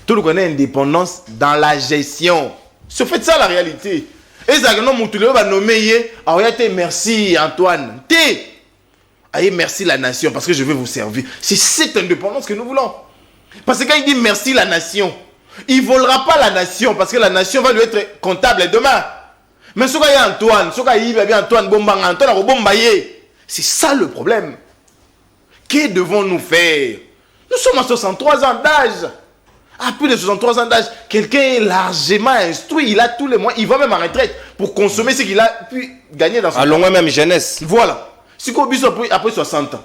S4: Tout le monde a indépendance dans la gestion. C'est fait ça la réalité. Et ça, non, mon tout le monde va nommer. Merci Antoine. Merci la nation parce que je vais vous servir. C'est cette indépendance que nous voulons. Parce que quand il dit merci la nation, il ne volera pas la nation parce que la nation va lui être comptable demain. Mais ce qu'il y a Antoine, ce qu'il y a Antoine Bombang, Antoine Bombaye, c'est ça le problème. Que devons-nous faire? Nous sommes à 63 ans d'âge. À plus de 63 ans d'âge, quelqu'un est largement instruit, il a tous les moyens, il va même en retraite pour consommer ce qu'il a pu gagner dans son
S1: temps. Allons même jeunesse.
S4: Voilà. Si on après 60 ans,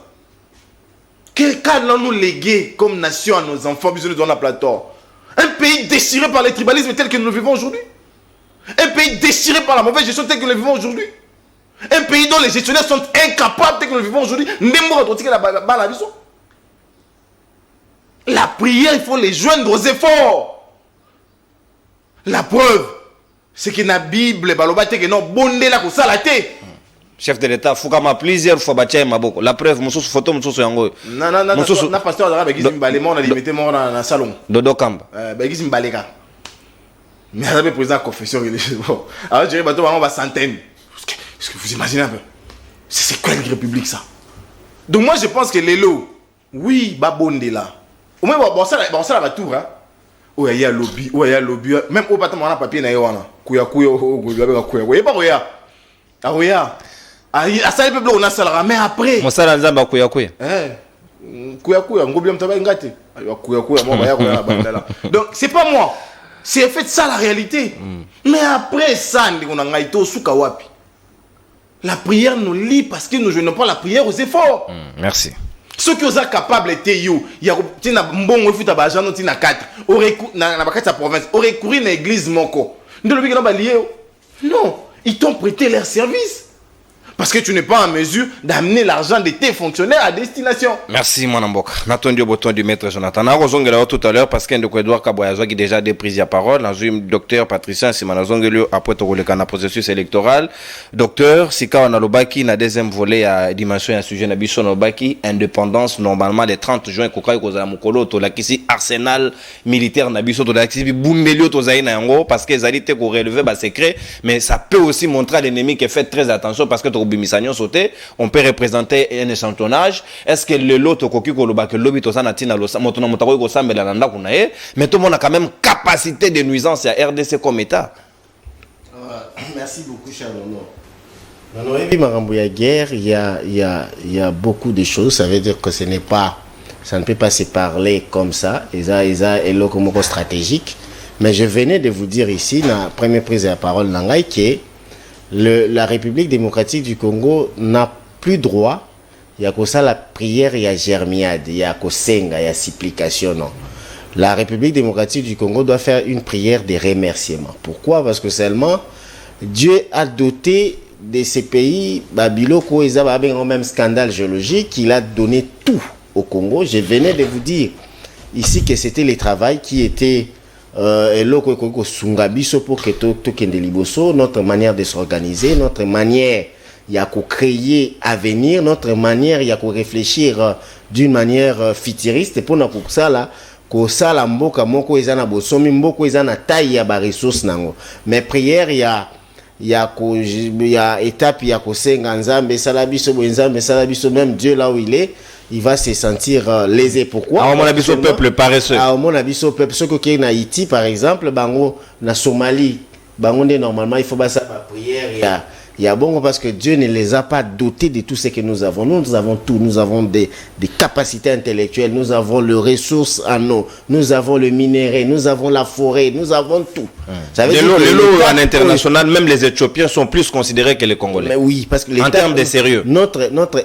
S4: quel cas nous légué comme nation à nos enfants, besoin de la plateau? Un pays déchiré par le tribalisme tel que nous le vivons aujourd'hui. Un pays déchiré par la mauvaise gestion tel que nous le vivons aujourd'hui. Un pays dont les gestionnaires sont incapables tel que nous le vivons aujourd'hui. La prière, il faut les joindre aux efforts. La preuve, c'est que la Bible,
S1: chef de l'État, il faut qu'on plusieurs fois bâtir ma boucle. La preuve, mon source photo, mon source yango.
S4: Non, na pasteur arabe qui s'imbalé mon ali mettait mon dans salon.
S1: Dodo Kamba.
S4: Qui s'imbalé ka. Mais avec président confession religieuse. Alors je dirais bateau on va centaines. Est-ce que vous imaginez un peu? C'est quoi une république ça? Donc moi je pense que les lots, oui, babonde là. Au moins, ça va tout, hein. Oh, il y a lobby, même au bâtiment, on a papier, il y a pas ça, il peut on a ça, mais après.
S1: Mon salaire, on a
S4: donc, c'est pas moi. C'est fait ça la réalité. Mais après ça, on a été au Soukawapi. La prière nous lie parce que nous ne jouons pas la prière aux efforts.
S1: Merci.
S4: Ceux qui sont capables de il y a un bon refus d'argent dans 4 na province aurait couru dans l'église moko non ils t'ont prêté leur service parce que tu n'es pas en mesure d'amener l'argent de tes fonctionnaires à destination.
S1: Merci mon amboka. N'attendu au bouton du maître Jonathan. On a rejoint tout à l'heure parce qu'il y a Edouard Kaboyazo qui déjà pris la parole. Dans un docteur Patricien Simanazongelio après le processus électoral. Docteur, si on a le baki, na deuxième volet à dimension un sujet n'abissons au baki indépendance normalement le 30 juin kokai koza mukolo to la kisi arsenal militaire n'abissons to la kisi bundelio to zaina yango parce que zalité ko relever ba secret mais ça peut aussi montrer à l'ennemi que fait très attention parce que on peut représenter un échantillonnage. Est-ce que le lot au coquille que lobby to sana tina lo motona motako ko sambela nanda kunae mais tout le monde a quand même capacité de nuisance à RDC comme état.
S3: Merci beaucoup cher Nono. Nono, il y a guerre, il y a beaucoup de choses, ça veut dire que ça ne peut pas se parler comme ça, et ça est locomotive stratégique. Mais je venais de vous dire ici, dans la première prise de la parole, que la République démocratique du Congo n'a plus droit. Il y a que ça la prière, il y a germiade, il y a que senga, il y a supplication. Non. La République démocratique du Congo doit faire une prière de remerciement. Pourquoi? Parce que seulement Dieu a doté de ces pays, Babiloko, ils avaient un même scandale géologique, il a donné tout au Congo. Je venais de vous dire ici que c'était le travail qui était notre manière de s'organiser, notre manière il y a qu'à créer avenir, notre manière il y a qu'à réfléchir d'une manière futuriste et pour ça là que ça la mboka moko ezana bosomi mboko ezana taille ya ba ressources nango mais prière il y a étape il y a ko senga nzambe salabiso nzambe salabiso même Dieu là où il va se sentir lésé. Pourquoi?
S1: À mon avis, au peuple paresseux.
S3: À mon avis, au peuple. Ce qui est en Haïti, par exemple, bango, na Somalie, bango, normalement, il faut pas ça, prière, Il y a bon parce que Dieu ne les a pas dotés de tout ce que nous avons. Nous avons tout. Nous avons des capacités intellectuelles. Nous avons les ressources en eau. Nous avons le minerai. Nous avons la forêt. Nous avons tout. Ça veut dire
S1: les lots en international, même les Éthiopiens sont plus considérés que les Congolais.
S3: Mais oui, parce que
S1: en termes de sérieux.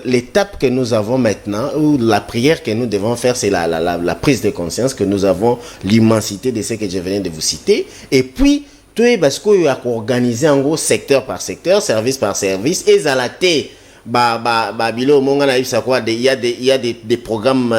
S3: L'étape que nous avons maintenant, ou la prière que nous devons faire, c'est la prise de conscience que nous avons l'immensité de ce que je venais de vous citer. Et puis, tout est parce qu'il y a organisé en gros secteur par secteur, service par service, et zalaté, il y a des programmes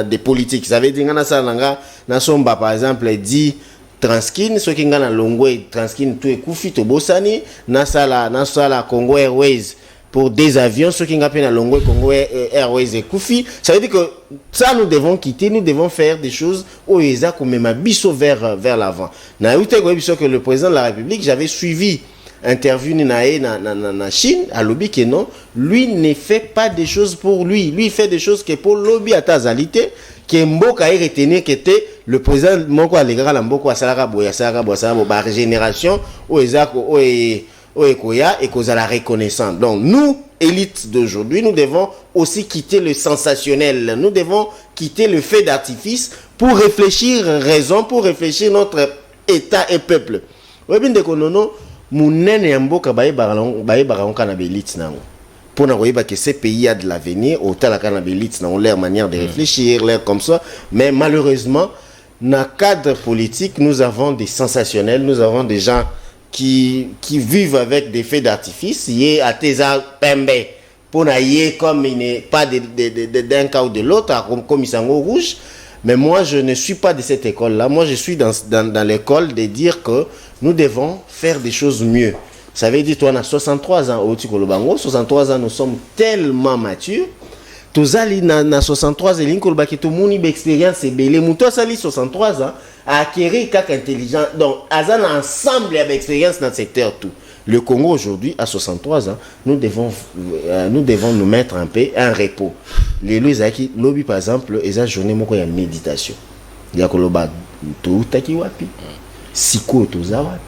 S3: des politiques. Ça veut dire que par exemple, dit Transkin, ceux qui ont la longue Transkin, tout est koufi, tout bossani, Nasala Congo Airways pour des avions, ceux qui ont la longue Congo Airways et koufi. Ça veut dire que ça, nous devons quitter, nous devons faire des choses au ESA comme même biso vers l'avant. Que le président de la République, j'avais suivi interview na Chine, à lobby que non, lui ne fait pas des choses pour lui. Lui, il fait des choses que pour lobby à Tazalité, que Mboka a retenu que était le président Moko Allegra, Mboka Salaka Boya, régénération, au ESA, au Ekoya, et qu'on a la reconnaissance. Donc, nous, élites d'aujourd'hui, nous devons aussi quitter le sensationnel. Nous devons quitter le fait d'artifice pour réfléchir raison, pour réfléchir notre État et peuple. Oui, bien, Mounene Mboka baye baron cannabélite nango. Pour n'envoyer que ces pays a de l'avenir, autant la cannabélite ont leur manière de réfléchir, l'air comme ça. Mais malheureusement, dans le cadre politique, nous avons des sensationnels, nous avons des gens qui vivent avec des faits d'artifice. Yé à Teza Pembe, pour n'ailler comme il n'est pas d'un cas ou de l'autre, comme ils sont au rouge. Mais moi, je ne suis pas de cette école-là. Moi, je suis dans l'école de dire que nous devons faire des choses mieux. Ça veut dire, toi, on a 63 ans au Tikolobango. 63 ans, nous sommes tellement matures. Tous les na 63 ans, tout le monde a expérience et belé. Mouto sali 63 ans a acquérir quelque intelligence. Donc, azan ensemble avec expérience dans le secteur tout. Le Congo aujourd'hui, à 63 ans, nous devons nous mettre un repos. Les Louisaki, lobby par exemple, ils ont journée moko ya méditation. Il y a koloba tout takiwapi. Siko tozawa.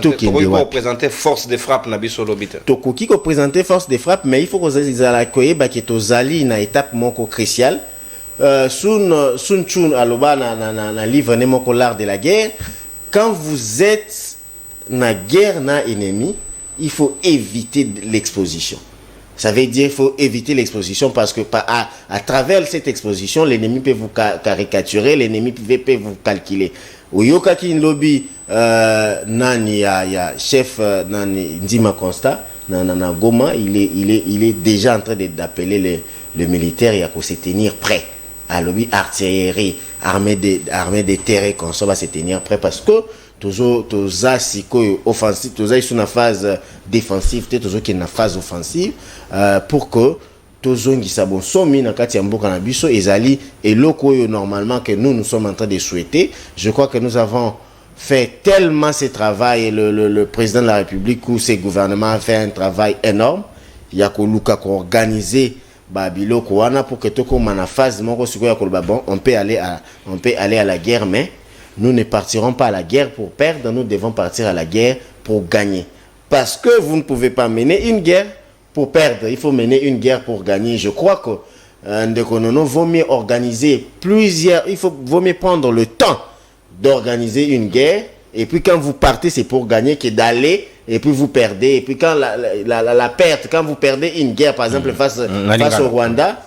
S1: Toko présenter force de frappe na biso lobita.
S3: Toko qui présenter force de frappe, mais il faut que ils la koye ba ki tozali na étape moko cruciale. Sun Chun aloba na livre ne moko l'art de la guerre. Quand vous êtes na guerre na ennemi, il faut éviter l'exposition. Ça veut dire qu'il faut éviter l'exposition parce que à travers cette exposition, l'ennemi peut vous caricaturer, l'ennemi peut vous calculer. Au Yokaki lobby nani ya chef nani Ndima Constat na Goma, il est déjà en train d'appeler le militaire et à se tenir prêt. À lobby artillerie, armée de terre qu'on va se tenir prêt parce que toujours offensif, toujours ils sont en phase défensive, toujours qui est en phase offensive pour que toujours qui sabon somi na kati ya mboka na biso ezali et loko normalement que nous sommes en train de souhaiter. Je crois que nous avons fait tellement ce travail et le président de la République ou ses gouvernements a fait un travail énorme. Il y a que Luka qui organisé Babilo Kouana pour que tout comme en phase bon, on peut aller à la guerre, mais nous ne partirons pas à la guerre pour perdre, nous devons partir à la guerre pour gagner. Parce que vous ne pouvez pas mener une guerre pour perdre, il faut mener une guerre pour gagner. Je crois que vaut mieux organiser vaut mieux prendre le temps d'organiser une guerre, et puis quand vous partez, c'est pour gagner que d'aller, et puis vous perdez, et puis quand la perte, quand vous perdez une guerre, par exemple, face au Rwanda,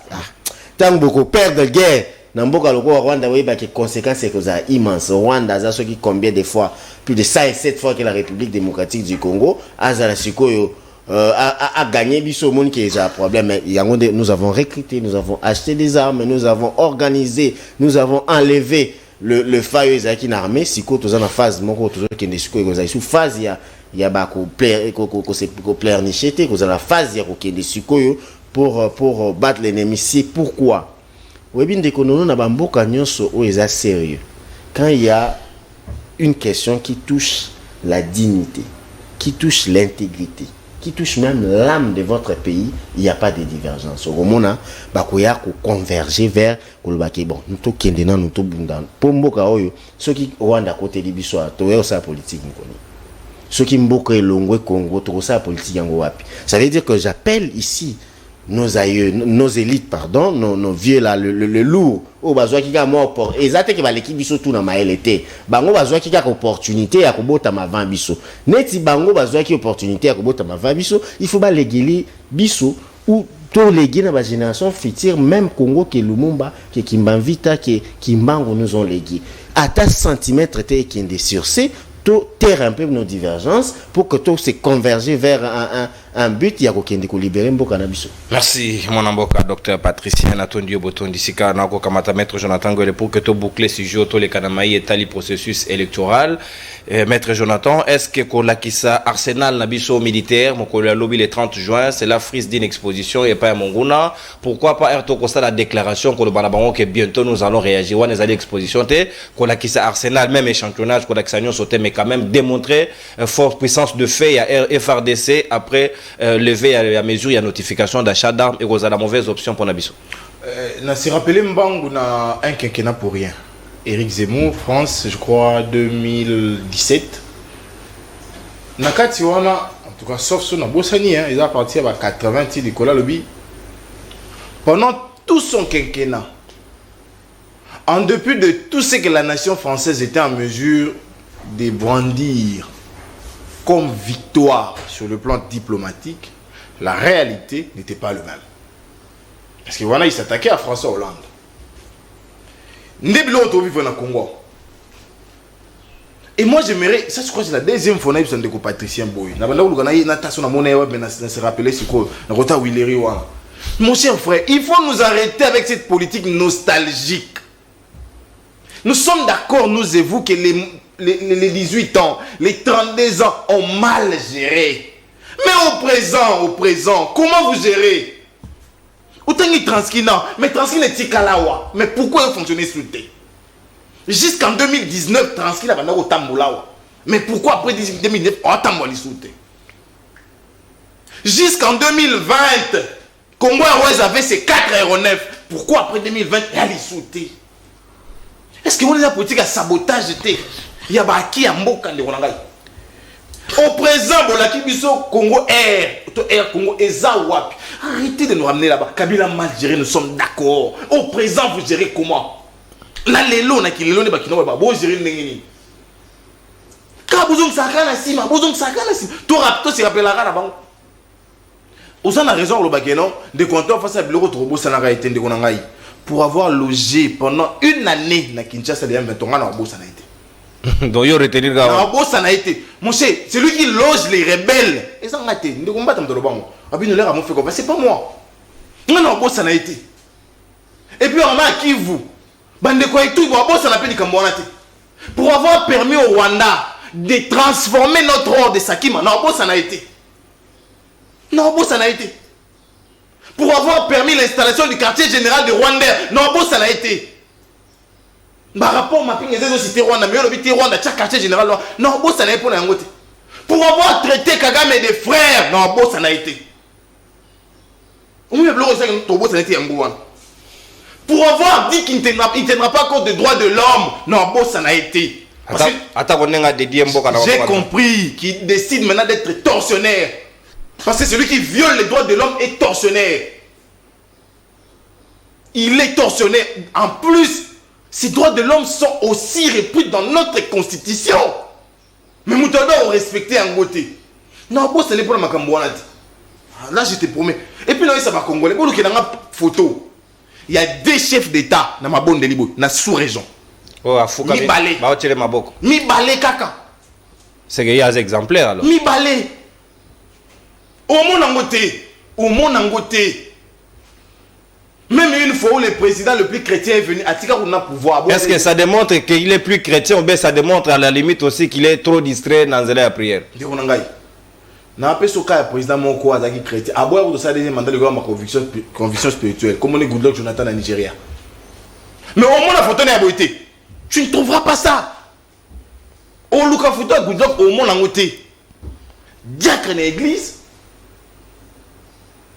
S3: tant beaucoup perdre la guerre, dans beaucoup de Rwanda, oui, les conséquences, c'est que ça immense. Rwanda, ça, ceux qui combien de fois, plus de 107 fois que la République démocratique du Congo, a gagné, biso monde qui est un problème. Nous avons recruté, nous avons acheté des armes, nous avons organisé, nous avons enlevé le faille qui est armé. Si vous êtes en phase, qui est sous phase, il y a beaucoup de planifié, vous êtes en phase, il y a pour battre l'ennemi. C'est pourquoi. Oui, bien, nous avons sérieux. Quand il y a une question qui touche la dignité, qui touche l'intégrité, qui touche même l'âme de votre pays, il n'y a pas de divergence. Au moment où il y a converger vers le baquet, bon, nous sommes kendena, nous sommes bundan. Pour moi, ceux qui ont à côté de l'Ibissoa, tu es aussi politique. ceux qui mboka elongwe Congo to ça politique yango wapi. Ça veut dire que j'appelle ici nos aïeux, nos élites, pardon, nos vieux là, le lourd, au besoin qui a mort pour, exactement qui va l'équipe biso tout dans ma LT. Bango besoin qui a opportunité à kobota ma 20 biso. Neti bango besoin qui opportunité à kobota ma 20 biso, il faut pas léguer biso ou tous les guinées de la génération future, même Congo qui est Lumumba, qui est Kimbamvita, qui est Kimbango nous ont légué. À ta centimètre qui est sur C, tout terre un peu nos divergences pour que tout se converger vers un but il y a aucun de libérer mboka na biso.
S1: Merci mon amboka docteur Patricien Atondio Botondi Sika nako kamata maître Jonathan Ngwele pour que tout boucler ce jour tous les kanamaï et tali processus électoral. Maître Jonathan, est-ce que kolakisa arsenal na biso militaire mon collègue lobby le 30 juin c'est la frise d'une exposition et pas à Monguna, pourquoi pas erto kosa la déclaration que le banabango que bientôt nous allons réagir on les exposition té kolakisa arsenal même échantillonnage kolakisa nyon sauté mais quand même démontrer forte puissance de fait à FRDC après lever à mesure il y a notification d'achat d'armes et vous avez la mauvaise option pour Nabiso.
S4: Na se rappelé Mbangu na un quinquennat pour rien. Éric Zemmour, France, je crois 2017. Nakati wana, en tout cas sauf sur na Bossani, hein, ils ont parti à 80 de Nicolas Lobby. Pendant tout son quinquennat, en dépit de tout ce que la nation française était en mesure de brandir comme victoire sur le plan diplomatique, la réalité n'était pas le même. Parce que voilà, il s'attaquait à François Hollande. Ndebilo vivre au Congo. Et moi j'aimerais, ça je crois que c'est la deuxième fois que je suis Patricien Boy. Mon cher frère, il faut nous arrêter avec cette politique nostalgique. Nous sommes d'accord, nous et vous, que les 18 ans, les 32 ans ont mal géré. Mais au présent, comment vous gérez? Autant qu'il transkina, mais transkina est tikalawa. Mais pourquoi vous fonctionnez sous thé? Jusqu'en 2019, transkina va au tambolawa. Mais pourquoi après 2019, on tamboli sous thé? Jusqu'en 2020, Congo Airways avait ses 4 aéronefs. Pourquoi après 2020, elle est sous thé? Est-ce que vous avez la politique à sabotage de thé? Il y a qui à Mboka de Ronangai. Au présent, Bolaki Biso, Congo Air Congo Ezawapi. Arrêtez de nous ramener là-bas. Kabila mal géré, nous sommes d'accord. Au présent, vous gérez comment? Là, les lots, qui les lots, vous gérez le Quand vous avez un sima, vous avez un sima. Tout rapide, c'est rappelera là-bas. Vous avez raison, le baguenon, de compter face à Biloko Trobo, ça n'a été de Ronangai. Pour avoir logé pendant une année dans Kinshasa, il y a 20 ans, ça n'a été.
S1: Donc, il y a retenir le gars.
S4: Non, ça n'a été. Mon cher, c'est lui qui loge les rebelles. Et ça n'a été. C'est pas moi. Non, ça n'a été. Et puis, on a qui vous? Pour avoir permis au Rwanda de transformer notre ordre de Sakima. Non, ça n'a été. Non, ça n'a été. Pour avoir permis l'installation du quartier général de Rwanda. Non, ça n'a été. Par rapport à ma ping, cité Rwanda, mais le Rwanda, chaque quartier général, non, ça n'a pas été. Pour avoir traité Kagame et des frères, non, ça n'a été. Pour avoir dit qu'il ne tiendra pas compte des droits de l'homme, non, ça n'a été. J'ai compris qu'il décide maintenant d'être tortionnaire. Parce que celui qui viole les droits de l'homme est tortionnaire. Il est tortionnaire. En plus, ces droits de l'homme sont aussi repris dans notre constitution. Mais nous devons respecter un côté. Non, ce n'est pas ma cambouanade. Là, je te promets. Et puis là, ça va congolais. Pour qu'il y ait une photo, il y a 2 chefs d'État dans ma bonne de Libo, dans la sous-région.
S1: Oh, Afouka,
S4: mi balé. Mi balé, kaka.
S1: C'est qu'il y a des exemplaires alors.
S4: Mi balé. Au monde en côté. Même une fois où le président le plus chrétien est venu, Atika on a pouvoir.
S1: Est-ce que ça démontre qu'il est plus chrétien ou bien ça démontre à la limite aussi qu'il est trop distrait dans la prière?
S4: Na pe soka le président Moko azaki chrétien. Aboya ko ça deuxième mandat de ma conviction spirituelle comme on est Goodluck Jonathan en Nigeria. Mais au moins la photo n'est aboité. Tu ne trouveras pas ça. Au Luka photo Goodluck au monde en côté. Diacre dans l'église.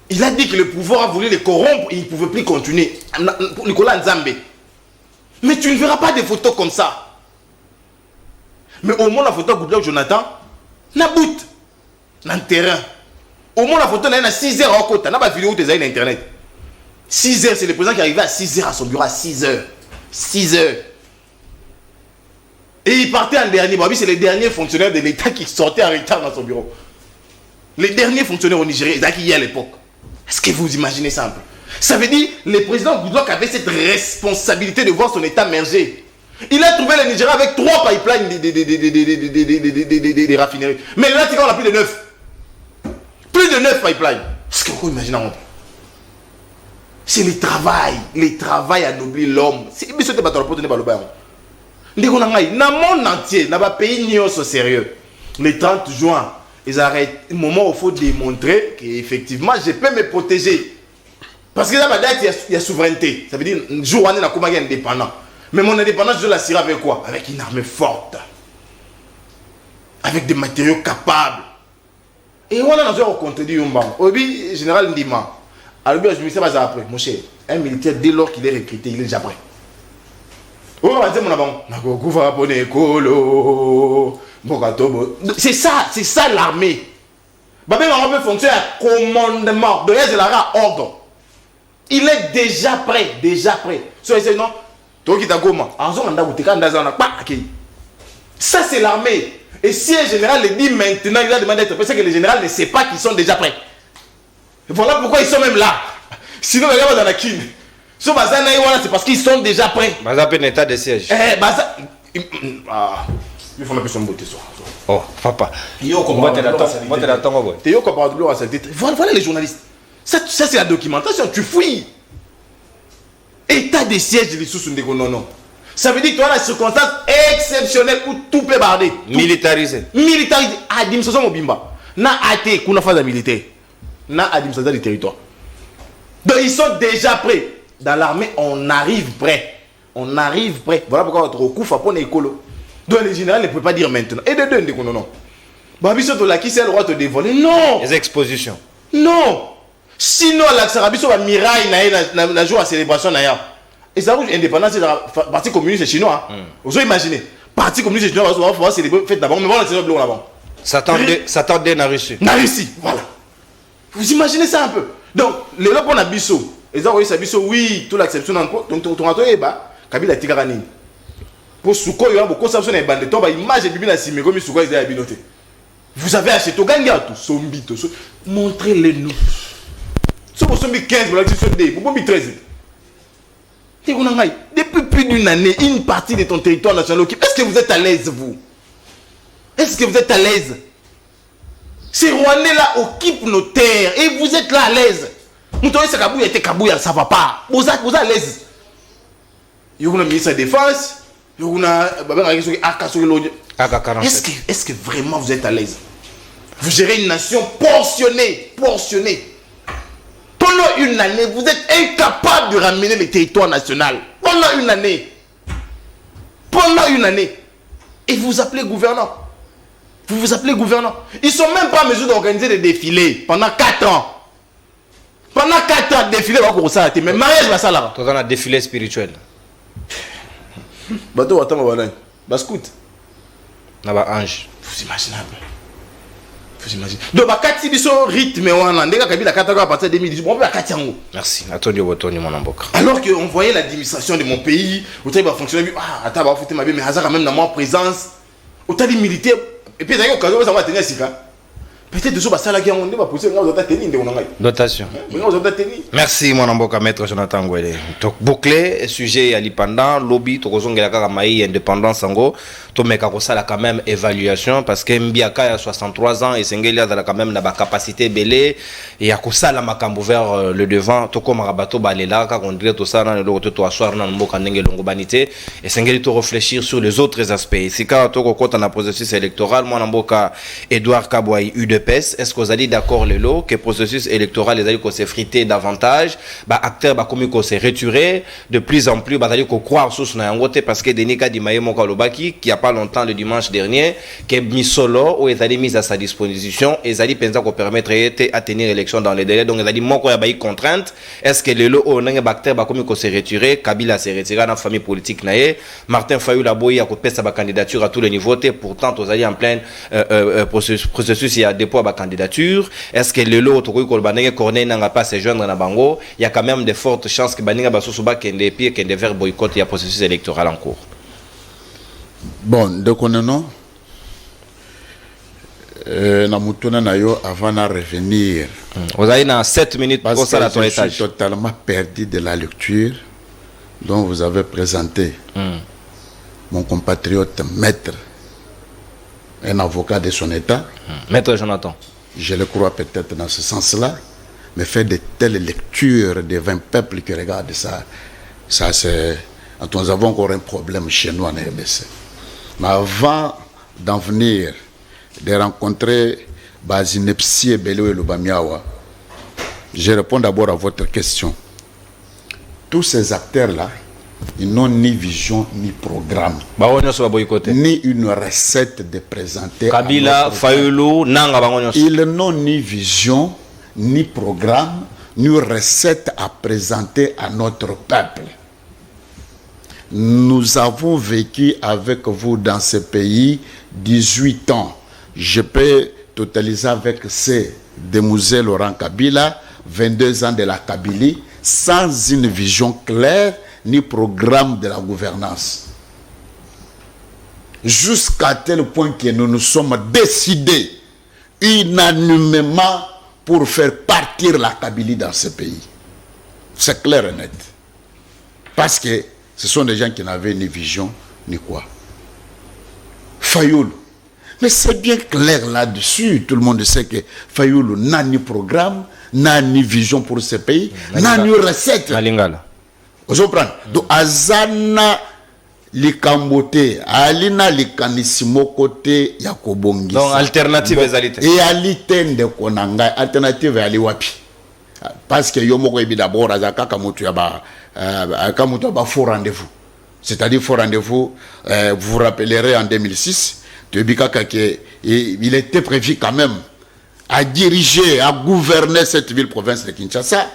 S4: Il a dit que le pouvoir a voulu les corrompre et il ne pouvait plus continuer. Nicolas Nzambe. Mais tu ne verras pas des photos comme ça. Mais au moins la photo Goodluck Jonathan, na bout na terrain au moins la photo na 6 heures en côté na ba vidéo tes sur internet 6 heures, c'est le président qui arrivait à 6 heures à son bureau à 6 heures 6 heures et il partait en dernier. C'est les derniers fonctionnaires de l'État qui sortaient en retard dans son bureau. Les derniers fonctionnaires au Nigeria, ils étaient à l'époque. Est-ce que vous imaginez ça un peu? Ça veut dire le président Goodluck avait cette responsabilité de voir son État merger. Il a trouvé le Nigeria avec 3 pipelines des raffineries. Mais là, on a plus de 9. Plus de 9 pipelines. Est-ce que vous imaginez? C'est le travail anoblit l'homme. C'est ce que dans le monde entier, dans le pays sérieux, le 30 juin, ils arrêtent un moment où il faut démontrer qu'effectivement, je peux me protéger. Parce que dans la date, il y a souveraineté. Ça veut dire un jour où on est indépendant. Mais mon indépendance, je l'assurer avec quoi? Avec une armée forte. Avec des matériaux capables. Et on a contredit un banc. Au général Ndima. Alors, je me suis dit, après, mon cher, un militaire, dès lors qu'il est recruté, il est déjà prêt. C'est ça l'armée. L'armée fonctionne à commandement. De l'air de la ordre. Il est déjà prêt. Non, ça c'est l'armée. Et si un général le dit maintenant, il a demandé d'être prêt, c'est que le général ne sait pas qu'ils sont déjà prêts. Voilà pourquoi ils sont même là. Sinon, regarde dans la Kine. C'est parce qu'ils sont déjà prêts.
S1: Baza peut état de siège.
S4: Il faut mettre son beauté.
S1: Oh, papa.
S4: Voilà les journalistes. Ça c'est la documentation. Tu fouilles. État de siège de l'issue non. Ça veut dire que tu as la circonstance exceptionnelle où tout peut barder.
S1: Militarisé.
S4: Administration Mobimba. Na até kuna phase militaire. Na administration du territoire. Donc ils sont déjà prêts. Dans l'armée, on arrive prêt. Voilà pourquoi notre recours pour les écolos. Donc les généraux ne peuvent pas dire maintenant. Et de deux, non. Babiso to la qui c'est le droit de dévoiler. Non.
S1: Les expositions.
S4: Non. Sinon, l'Axarabiso va miraille na jour à célébration na. Et ça rouge indépendance c'est la parti communiste chinois. Vous imaginez. Parti communiste chinois va pouvoir célébrer fête d'abord mais voilà c'est blanc là-bas.
S1: S'attendait na Russie.
S4: Na Russie, voilà. Vous imaginez ça un peu. Donc, les lopes on a biso. Et ça, oui, toute l'acception en quoi. Donc, ton ratour est bas. Kabila Tigarani. Pour Souko, il y a beaucoup de choses. Image et Bibi Nassimé, comme Souko, ils ont habité. Vous avez acheté au Ganga, tout. Sombi, tout. Montrez-le nous. Si vous sommes 15, vous avez 13. Depuis plus d'une année, une partie de ton territoire national occupe. Est-ce que vous êtes à l'aise, vous? Est-ce que vous êtes à l'aise? Ces Rwandais-là occupent nos terres et vous êtes là à l'aise. Ça va pas. Vous êtes à l'aise. Il y a un ministre de la Défense. Il y a un Est-ce que vraiment vous êtes à l'aise? Vous gérez une nation portionnée. Pendant une année, vous êtes incapable de ramener le territoire national. Pendant une année. Et vous vous appelez gouvernant. Ils ne sont même pas en mesure d'organiser des défilés pendant 4 ans. Pendant 4 ans, défilé va commencer à mais mariage va ça là.
S1: Tout un défilé spirituel.
S4: Bateau attends ma banane. Bascout.
S1: Naba ange.
S4: Vous imaginez un peu. Donc ba kati biso rythme wana ndeka kabila kataka à partir de 2018. On va kati yango.
S1: Merci. Attendu Botoni mon amboka.
S4: Alors que on voyait l'administration de mon pays, où ça va fonctionner attends va foutre ma vie mais hasard quand même dans ma présence. Autant des militaires et puis d'ailleurs quand ça va tenir sika. Peut-être de ce que ça la guerre on va pousser on doit tenir de
S1: dotation. Merci mon amboka maître Jonathan Ngwele. Donc bouclé sujet à l'indépendant lobby to kozongela kaka mai indépendance sango to meka ko sala quand même évaluation parce que Mbiaka a 63 ans et Sengeli a quand même na ba capacité belé et a ko sala makambo vers le devant to comme rabato balela ka on dirait tout ça dans le côté to assoir na mboka ndenge longo banité et Sengeli to réfléchir sur les autres aspects. Si ka to ko kota na processus électoral mon amboka Edouard Kabouai le PES, est-ce que vous allez d'accord le lot que le processus électoral les allez s'effriter davantage, bah acteurs bah comme qu'on s'est retiré de plus en plus bah allez croire sous son angote parce que Denika di Maye Mokalobaki qui a pas longtemps le dimanche dernier qui est mis solo ou ils allaient mis à sa disposition et ils allaient penser qu'on permettrait à tenir l'élection dans les délais donc ils allaient moko ya ba contrainte est-ce que le lot au nanga acteur bah comme qu'on s'est retiré Kabila s'est retiré dans la famille politique naé Martin Fayulu Boyi a coupé sa candidature à tous les niveaux pourtant aux alliés en plein processus il y a dépôt à candidature est-ce que le lot autour ko banenge Corneille n'a pas se joindre na bango il y a quand même de fortes chances que baninga basusuba kende pire que de vers boycott il y a processus électoral en cours.
S2: Bon donc on non na mutuna na yo avant de revenir
S1: vous avez dans 7 minutes pour ça à ton étage.
S2: Je suis totalement perdu de la lecture dont vous avez présenté mon compatriote maître, un avocat de son état.
S1: Maître Jonathan.
S2: Je le crois peut-être dans ce sens-là, mais faire de telles lectures devant peuple qui regarde ça c'est... Nous avons encore un problème chez nous en RDC. Mais avant d'en venir, de rencontrer Bazinepsi et Belou et Lubamiawa, je réponds d'abord à votre question. Tous ces acteurs-là, ils n'ont ni vision ni programme, ni une recette de présenter.
S1: Kabila, Fayulu, Nanga Bangonyo.
S2: Ils n'ont ni vision ni programme, ni recette à présenter à notre peuple. Nous avons vécu avec vous dans ce pays 18 ans. Je peux totaliser avec ces Demouze Laurent Kabila, 22 ans de la Kabylie, sans une vision claire ni programme de la gouvernance. Jusqu'à tel point que nous nous sommes décidés unanimement pour faire partir la Kabylie dans ce pays. C'est clair et net. Parce que ce sont des gens qui n'avaient ni vision ni quoi. Fayulu. Mais c'est bien clair là-dessus. Tout le monde sait que Fayulu n'a ni programme, n'a ni vision pour ce pays, n'a ni recette. Vous comprenez? Donc, Azana likambote, alina likanisimo côté yakobongi.
S1: Donc, alternative ezalité.
S2: Et alitende konanga, alternative ali wapi. Parce que yomoko ebi d'abord azaka kamutu yaba faux rendez-vous. C'est-à-dire faux rendez-vous, vous vous rappellerez en 2006, il était prévu quand même à diriger, à gouverner cette ville-province de Kinshasa.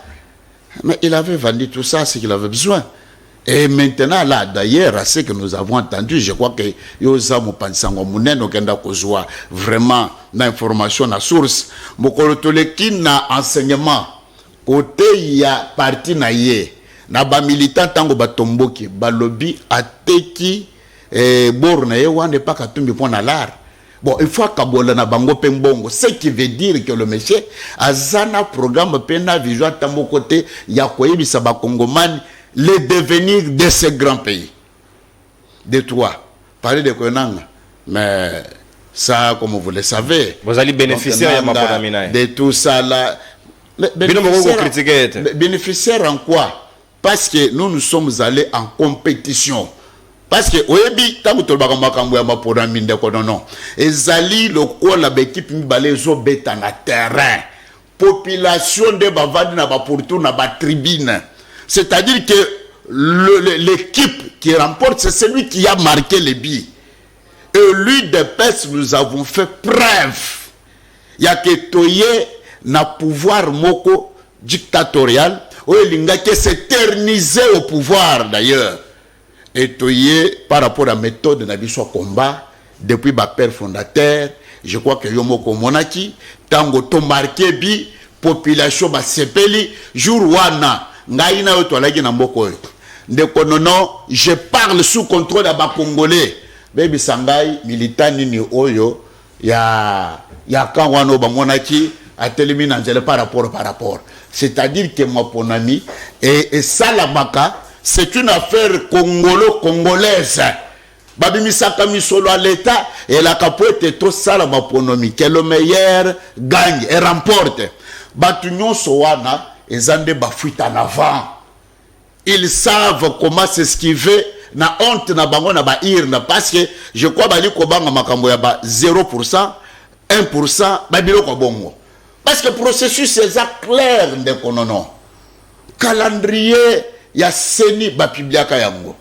S2: Mais il avait vendu tout ça, ce qu'il avait besoin. Et maintenant, là, d'ailleurs, à ce que nous avons entendu, je crois que Yosamu Pansango Mouneno Kenda Kozwa, vraiment, l'information, la source, Mokolotoleki na enseignement, côté il y a parti na ye, na ba militant tango batomboki, balobi ateki, borne ye wane pas katumbi pour na l'art. Bon, il faut qu'abola na bango pembongo, ce qui veut dire que le monsieur a zana programme pena vision tambo côté ya koyebi saba Congomani le devenir de ce grand pays. De toi, parler de Konanga, mais ça, comme vous le savez,
S1: vous allez bénéficier
S2: de tout ça là. Bénéficiaire en quoi? Parce que nous sommes allés en compétition. Parce que oyebi tangu tolbaka makambo ya mapona minde ko non ezali lokola l'équipe mibale zo beta na terrain population de bavadi na ba porto na ba tribune, c'est-à-dire que l'équipe qui remporte c'est celui qui a marqué les buts. Et lui de PES nous avons fait preuve il y a que toye na pouvoir moko dictatorial ou linga que s'éterniser au pouvoir d'ailleurs. Et par rapport à la méthode de Nabiso combat, depuis ma père fondateur, je crois que Yomoko Monaki, tango to marqué bi, population ba sepeli, jour wana, ngaina yo toalagi na mboko yo. Ndeko nono, je parle sous contrôle de ba Congolais. Baby Sangai, militant nini oyo, ya kangwano ba monaki, a téléminé par rapport. C'est-à-dire que mon ami, et ça la baka, c'est une affaire congolaise. Babimisaka misolo à l'État et la capote tout ça la maponomi. Que le meilleur gagne et remporte. Batunyon soana et zande bafuit en avant. Ils savent comment s'esquiver na honte na bango na ba irna parce que je crois bali kobanga makambo ya ba 0%, 1%, babiloko bongo. Parce que le processus est clair de konono. Calendrier, il y a Seni Bapibiaka Yango.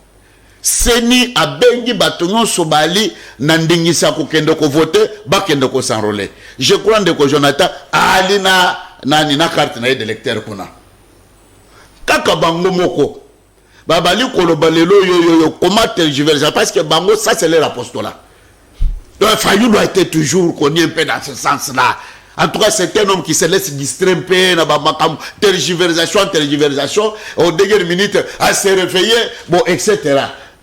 S2: Seni a bengi batonyo sobali nandingisa kokende ko voter, bakende ko s'enrôler. Je crois que Jonathan alina na carte na d'électeur kuna. Kaka bango moko. Babali kolobalelo yo comment tergiverser parce que bango ça c'est leur apostolat. Donc Fayou doit être toujours connu un peu dans ce sens-là. En tout cas, c'est un homme qui se laisse distraire un peu dans tergiversation, au dernière minute, à se réveiller, bon, etc.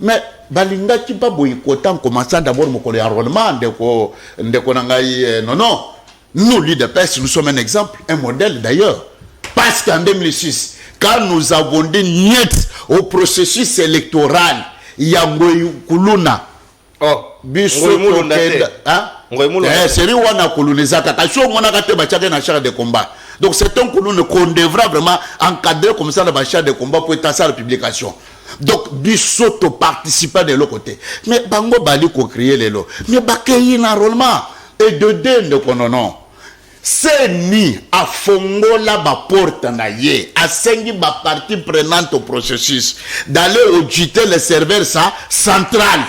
S2: Mais, Balinga qui pas boycottant, commençant d'abord mon enrôlement, non. Nous, l'UDPS, nous sommes un exemple, un modèle d'ailleurs. Parce qu'en 2006, quand nous avons dit niet au processus électoral, il y a Kuluna.
S1: Oh,
S2: biso c'est wana kolonizaka kasho mona kate bachaka na char de combat. Donc c'est un colonne qu'on devra vraiment encadrer comme ça dans char de combat pour établir la publication. Donc biso to participer de l'autre côté. Mais bango bali ko créer lelo. Mais bakeyi na enrôlement et de dende konono. C'est ni à fongola ba porte na ye, à sengi ba partie prenante au processus d'aller auditer les serveurs ça central.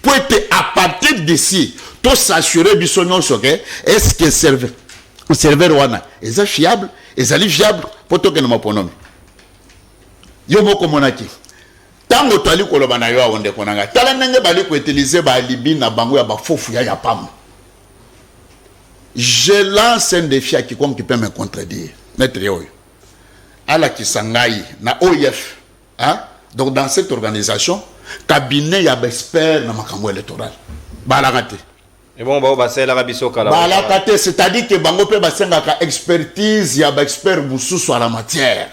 S2: Pour être à partir d'ici, tout s'assurer est-ce que le serveur wana est fiable, est fiable pour tout que nous m'apprenons. Yo moko monaki. Tango tali koloba na yo onde konanga. Tala nenge bali ko utiliser ba alibi na bango ya ba fofu ya pam. Je lance un défi à quiconque qui peut me contredire. Maître Yoyo. Ala Kisangai na OIF. Hein? Donc dans cette organisation, cabinet ya expert na makambo électoral. Balakate.
S1: Et bon ba c'est la rabiso kala.
S2: Balakate, c'est-à-dire que bango pe basengaka expertise ya ba expert bususu à la matière.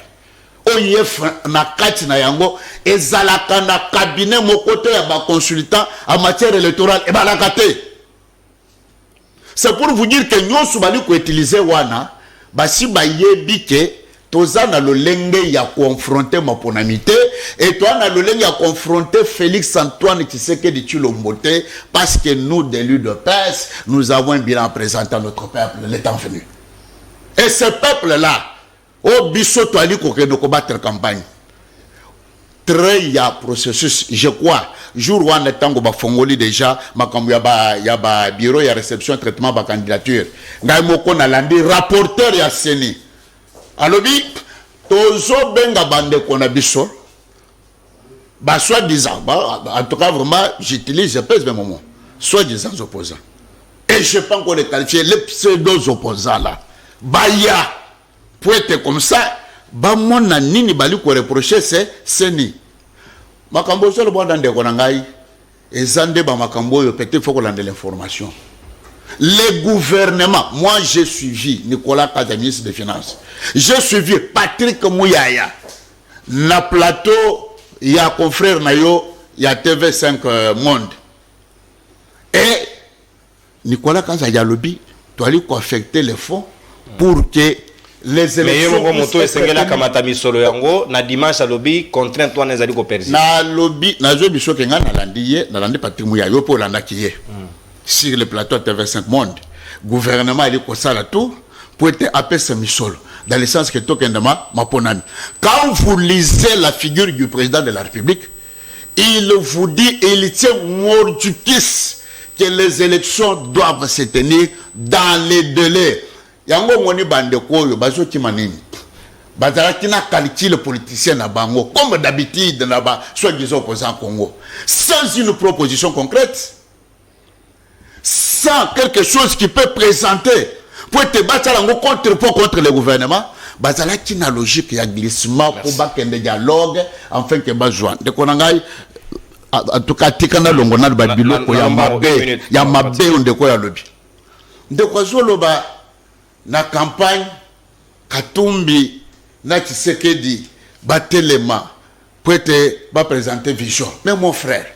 S2: OIF na kati na yango ezalaka na cabinet mokoto ya ba consultant en matière électorale et balakate. C'est pour vous dire que nous sommes utiliser wana basi ba yebi ke toza na lolenge ya confronter ma ponamité et toi na lolenge ya confronter Félix Antoine Tshisekedi Tshilombo parce que nous de l'UDPS nous avons un bilan présentant notre peuple le temps venu. Et ce peuple là au biso to ali ko battre campagne. Très ya processus je crois jour où on est tango ba fongoli déjà makambo ya ba bureau ya réception traitement ba candidature ngai moko na landi rapporteur ya Seni alobi tozo benga bande kona biso ba soit disant en tout cas vraiment j'utilise je pèse mes moments soit disant opposants et je peux encore les qualifier les pseudo opposants là baya pour être comme ça ba mona nini bali ko reprocher c'est Seni makambo so le bon dans de konangai ezande ba makambo yo peut-être faut qu'on ait de l'information. Les gouvernements, moi j'ai suivi Nicolas Kazan, ministre des Finances, j'ai suivi Patrick Mouyaya na plateau il y a confrère nayo il y a TV5 Monde et Nicolas Kazan y a lobby doit lui affecter les fonds pour que les élections
S1: na dimanche à lobby contraint toi nezali ko persi
S2: na lobby na zo biso kenga na landi Patrick Mouyaya yo pour landa kiye sur le plateau TV5 Monde gouvernement il ko sala tout pour être appelé Semisol dans le sens que tokendama maponami. Quand vous lisez la figure du président de la République, il vous dit il tient mordicus que les élections doivent se tenir dans les délais. Yango moni bande koyo bazo kimanini bazalaki na calcul politicien na bango comme d'habitude na ba soi-disant opposant Congo sans une proposition concrète, sans quelque chose qui peut présenter pour te battre contre le gouvernement. Bazalaki na logique ya glissement pour bakende dialogue afin que bazwa de konangai en tout cas tikana longona ba biloko ya mabe ndeko ya lobi ndeko zoloba na campagne Katumbi na Tshisekedi batelema pour être présenter vision. Mais mon frère,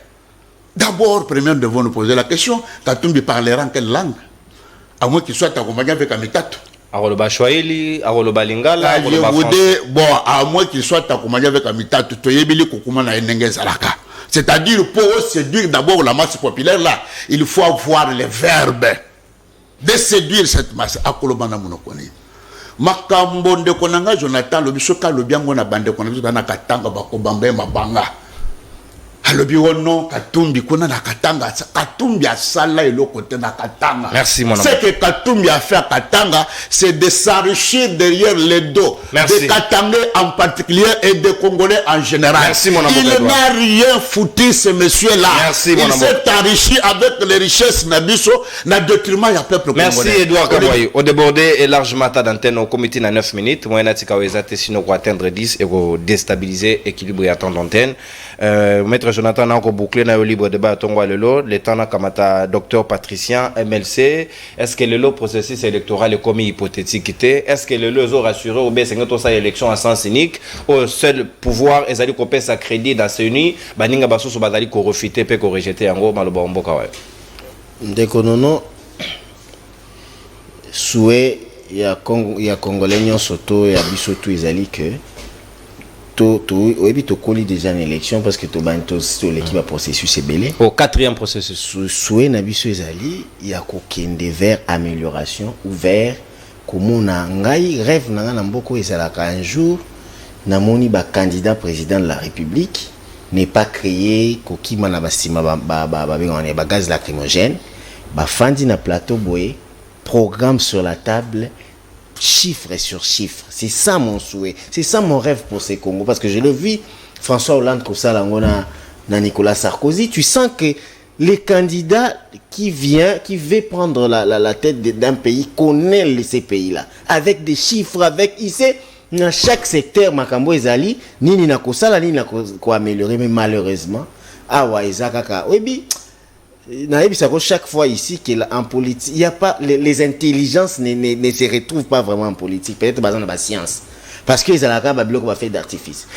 S2: d'abord premièrement devons nous poser la question, Katumbi parlera en quelle langue? À moins qu'il soit accompagné avec un métato.
S1: Aroloba Swahili, Aroloba Lingala,
S2: bon, à moins qu'il soit accompagné avec un métato, toyebili kokuma na enenge zalaka. C'est-à-dire pour séduire d'abord la masse populaire là, il faut avoir les verbes. de séduire cette masse akolobana monokoni makambo ndeko nanga Jonathan lobiso ka lobiango na bande kona biso na katanga bakobamba mabanga alobi wono Katumbi kuna na katanga Katumbi asala eloko te na katanga.
S1: Merci mon ami.
S2: Ce que Katumbi a fait à Katanga, c'est de s'enrichir derrière les dos des Katangais en particulier et des Congolais en général.
S1: Merci mon ami.
S2: Il n'a rien foutu ce monsieur là.
S1: Merci mon ami.
S2: Il s'est enrichi avec les richesses nabiso na détriment ya peuple congolais.
S1: Merci Edouard Kaboy. Au débordé et largement ta d'antenne au comité na 9 minutes, moyena tikaweza te sino ko atteindre 10 et ko déstabiliser équilibre ya temps d'antenne. Maître Jonathan na ko boucler na yo libre débat tongwa lelo, le temps na kamata docteur Patricien MLC, est-ce que le processus électoral est comme hypothétique? Est-ce que le zo rassuré ou bien c'est que ça élection à sens unique au seul pouvoir ezali ko pesa crédit dans ce uni baninga basoso bazali ko refiter pe ko rejeter yango maloba mboka wa
S3: ndeko nono souhait ya congolais nyonso to ya biso tu ezali que oyebi tokoli déjà une élection parce que tobanto l'équipe a processus ebele
S1: au quatrième processus
S3: souhait na biso ezali ya kokende vers amélioration ou vers komona ngai rêve nanga na mboko ezalaka un jour namoni ba candidat président de la République n'est pas créé kokima na basima ba gaz lacrymogène ba fandi na plateau boye programme sur la table chiffre sur chiffre. C'est ça mon souhait. C'est ça mon rêve pour ces Congo. Parce que je le vis, François Hollande, Kosalangona, Nicolas Sarkozy, tu sens que les candidats qui veulent prendre la tête d'un pays connaissent ces pays-là. Avec des chiffres, avec, il sait, dans chaque secteur, Makambo Ezali, ni na Kosala, ni na ko améliorer, mais malheureusement, awa Ezakaka, oui, chaque fois ici en politique, il y a pas les intelligences ne se retrouvent pas vraiment en politique. Peut-être dans la science, parce que ils ont un bloc va faire d'artifice.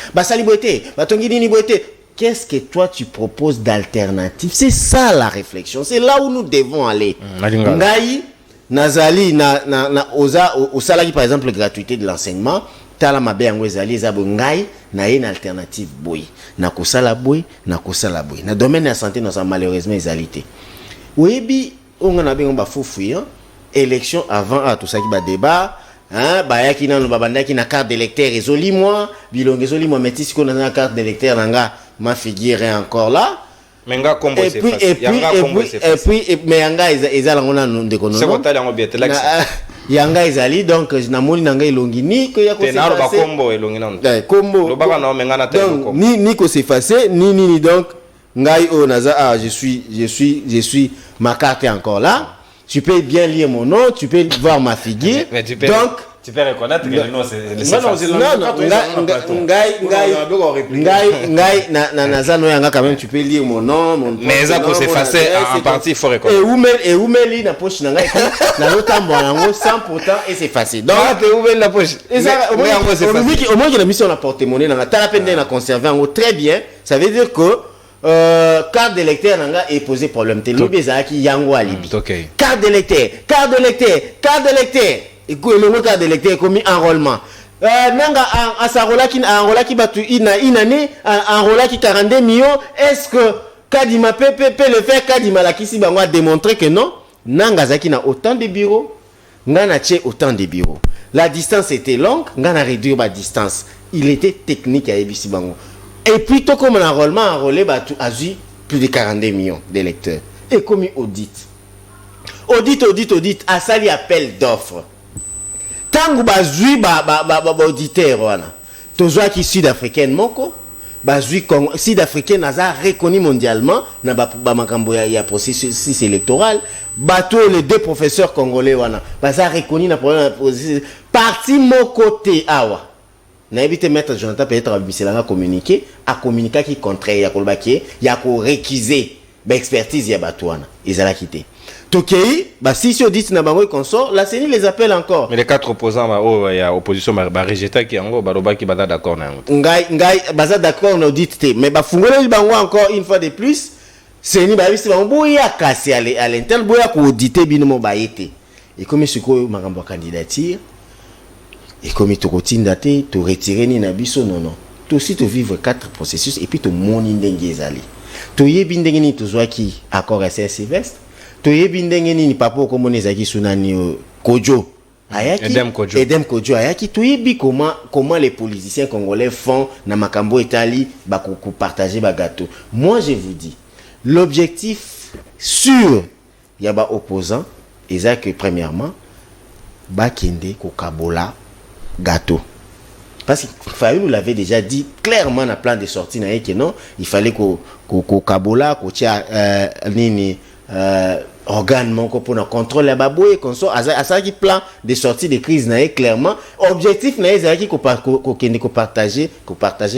S3: Qu'est-ce que toi tu proposes d'alternative? C'est ça la réflexion. C'est là où nous devons aller. Ngai nazali na au salari par exemple gratuité de l'enseignement. Tala mabe yango ezali ezabo ngai na une alternative boy na kosala boy na domaine de la santé nous malheureusement ezalité oyebi onga na bengo ba fofuya élection avant tout ça qui ba débat hein ba yaki na babandaki na carte d'électeur ezoli moi bilonge ezoli moi metisi ko na carte d'électeur nanga ma figure est encore là.
S1: Menga combo c'est facile.
S3: Et puis mais yanga ezala ngona ndeko nono.
S1: C'est quoi tali yango biete l'axe.
S3: Yanga ezali donc namoni nanga elongini ko ya ko
S1: s'effacer. Ba combo elongi non.
S3: Combo.
S1: Lo baka na menga na tali combo.
S3: Ni ko s'effacer ni donc ngai o naza je suis ma carte est encore là. Tu peux bien lire mon nom, tu peux voir ma figure. Donc
S1: tu peux reconnaître que le nom c'est
S3: ngai naza no yanga quand même tu peux lire mon nom
S1: mais ça pour s'effacer en partie il faut reconnaître
S3: et oumeli na poche na ngai na lotambo nango sans pourtant et s'effacer donc
S1: tu ouvres la poche
S3: et ça au moins que la mission na porte-monnaie na tala peine na conserver en très bien ça veut dire que carte d'électeur nanga est posé problème te lobi ezaki yango alibi carte d'électeur et le carte d'électeur commis enrôlement nanga enrôlaki batu inane enrôlaki 42 millions est-ce que Kadima peut le faire? Kadima la kisi bango a démontré que non nanga zaki na autant de bureaux ngana tche autant de bureaux la distance était longue ngana réduire la distance il était technique à ebisi bango et puis tout comme l'enrôlement enrôlé batu azu plus de 42 millions d'électeurs et commis audit asali appel d'offres tangu bazui auditeur wana tozwa ki sud-africaine moko bazui sud-africaine naza reconnu mondialement na ba makambo ya processus électoral bato les deux professeurs congolais wana baza reconnu na processus parti moko te awa na éviter mettre Jonathan peut-être abiselanga communiquer qui contraire ya kolbaki ya ko réquiser ba expertise ya bato wana ezala kité Tokei, si audit na bango consort, la CENI les appelle encore.
S1: Mais les quatre opposants, il y a opposition, rejeté qui en gros, qui va d'accord.
S3: Ngai, baza d'accord na audit te, mais fungole bango encore une fois de plus, CENI ba bisi bango boya kasi à l'interne boya ko auditer binomo ba yete. Et comme siko makambo candidature, et comme to kotinda te, to retirer ni na biso non. To aussi to vivre 4 processus et puis to moni ndenge ezali. To yebi ndenge ni to zwa ki accord à Sylvestre. toyebi ndenge nini papa okomona ezaki sunani Kojo ayaki Edem Kojo ayaki toyebi comment les politiciens congolais font na makambo etali ba ko partager ba gâteau. Moi je vous dis l'objectif sûr ya ba opposant est que premièrement ba kende ko kabola gâteau. Parce que Fayulu l'avait déjà dit clairement dans le plan de sortie que non, il fallait qu'au Kabola, qu'au tia nini organe manko pour nous contrôler la baboué qu'on soit à ça qui plan de sortie de crise naé clairement objectif naé c'est qu'on partager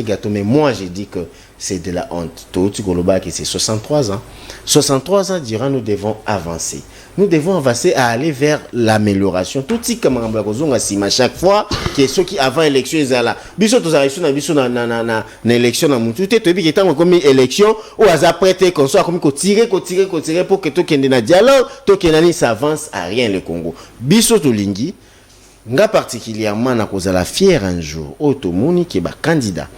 S3: gâteau. Mais moi j'ai dit que c'est de la honte. Tout Koloba qui c'est 63 ans. 63 ans durant nous devons avancer. Nous devons avancer à aller vers l'amélioration. Tout ce comme on a à chaque fois que ceux qui avant élection ils là. Biso tous élection na élection na mutu te tobi que comme élection ou à prêter comme ça comme tirer pour que tout kende na dialogue, tout kende s'avance à rien le Congo. Biso to lingi nga particulièrement na cause la fière un jour automoni qui ba candidat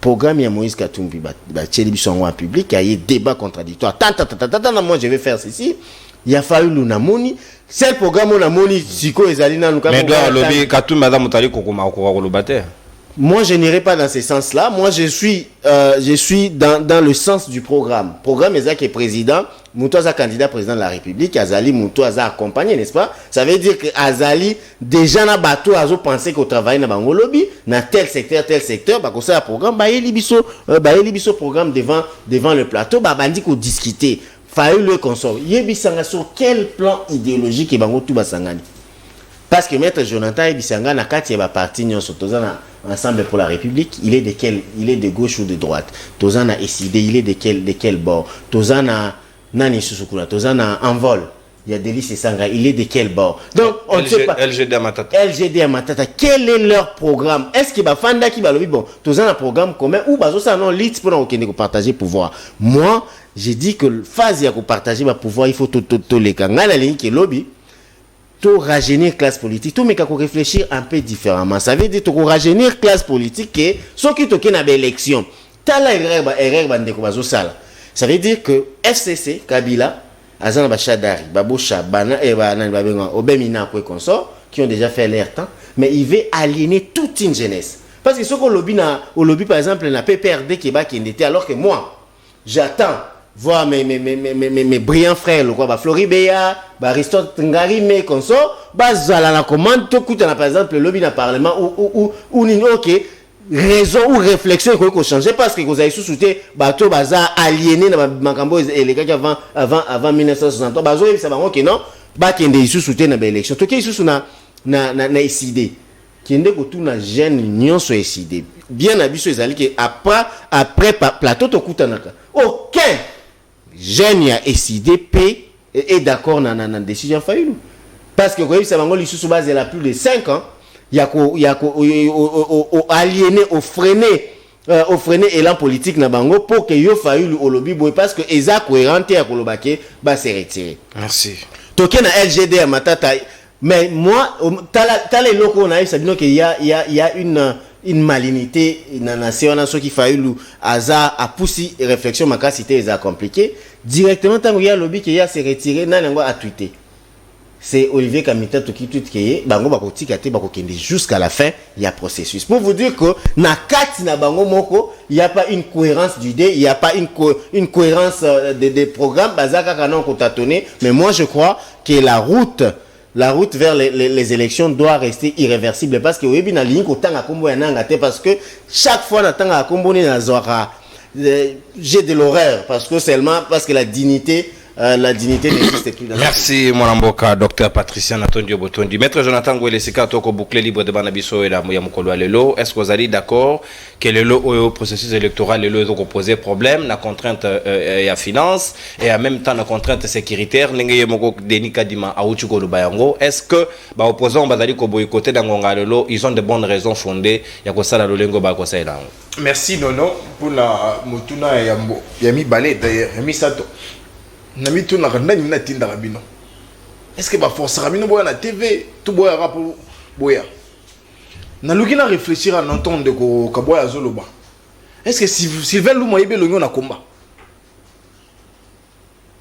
S3: programme ya Moïse Katumbi ba télévision en public il y a débat contradictoire. Moi je vais faire ceci. Il a fallu l'unamoni. C'est le programme unamoni siko ezalina nous.
S1: Mais doit lobby Katumbi madame mutali kokoma kolobate.
S3: Moi je n'irai pas dans ce sens-là. Moi je suis dans le sens du programme. Programme est qui est président, Moutoaza candidat président de la République, Azali Moutoaza accompagné, n'est-ce pas? Ça veut dire que Azali déjà na bateau azo pensé qu'au travail na bango lobby, na tel secteur, bah comme ça programme ba elibiso programme devant le plateau, bah bandi ko discuter. Faille le consort. Yebisanga sur quel plan idéologique et bango tout basangani. Parce que maître Jonathan Yebisanga na kati ya parti nyonso tozana ensemble pour la République, il est de gauche ou de droite. Tozana SID, il est de quel bord? Tozana nani susukuna, tozana envol. Il y a Delis et Sanga, il est de quel bord? Donc on ne sait pas. LGD à Matata. Quel est leur programme? Est-ce qu'il va fanda qui va le bon? Tozana un programme commun ou bazo ça non lit pour nous partager pouvoir. Moi, j'ai dit que phase ya ko partager ma pouvoir, il faut tout les kanga la ligne qui lobby. Tout rajeunir classe politique, tout mais qu'on réfléchir un peu différemment. Ça veut dire tout rajeunir classe politique que ceux qui toquent na élection. Tala erreur bande ko bazo sala. Ça veut dire que FCC Kabila Azana Bachadari, Baboucha, Bana et Babenga, Obemina consort qui ont déjà fait leur temps, mais il veut aliéner toute une jeunesse. Parce que ce qu'on lobby par exemple n'a pas PPRD qui était alors que moi j'attends voir mes brillants frères, le quoi, Floribéa, Aristote Ngari, mais consort, Bazala la commande, tout coûte par exemple le lobby dans le Parlement ou ok. Raison ou réflexion qu'on changer parce que vous avez sous-souté bateau bazar aliéné dans makambo et les gars avant 1963 bazo ça va OK non ba kende sous-souté na élection to ke sous na SID kende ko tout na jeune nyonso SID bien abiso ezali que après plateau to kutanaka aucun jeune ya SID est d'accord na décision Fayulu parce que vous ça va sous base la plus de 5 ans il y a aliéné au freiner élan politique na bango pour que yo Fayulu au lobby boy parce que eza cohérente ya kolobake ba se retirer.
S1: Merci.
S3: Toké na LGD à Matata mais moi tala loko na ça dit qu'il y a une malignité na nation na ceux qui Fayulu aza a poussi réflexion makasité eza compliqué directement tant qu'il y a lobby qui a se retirer na ngo a tweeter. C'est Olivier Kamita qui tweet que bango bakotika te bakokende jusqu'à la fin il y a processus pour vous dire que na kati na bango moko il y a pas une cohérence d'idées il y a pas une cohérence des programmes bazaka kana ko tâtonner mais moi je crois que la route vers les élections doit rester irréversible parce que webi na ligne ko tanga kombo ya nanga te parce que chaque fois na tanga kombo ni na zora j'ai de l'horreur parce que la dignité n'existe plus dans
S1: merci mon amboka docteur Patricia Natondio Botondi maître Jonathan Ngwele sika toko boucler libre de banabiso et la ya mukolo lelo est-ce que vous allez d'accord que le au processus électoral le ont posé problème la contrainte et à finance et en même temps la contrainte sécuritaire ngeye moko denika dima auchi ko lubayango est-ce que ba opposants bazali ko boycotter dans ngonga lelo ils ont de bonnes raisons fondées ya ko sala lolengo ba ko sala
S4: merci nono pour la mutuna ya mi balé d'ailleurs mi sato nami tout na randa ni na tinda rabino est-ce que ba force rabino boya na TV tout boya rapport boya na luki na réfléchir à entendre ko kaboya zoloba est-ce que si Sylvain Lumo yebe lonyo na combat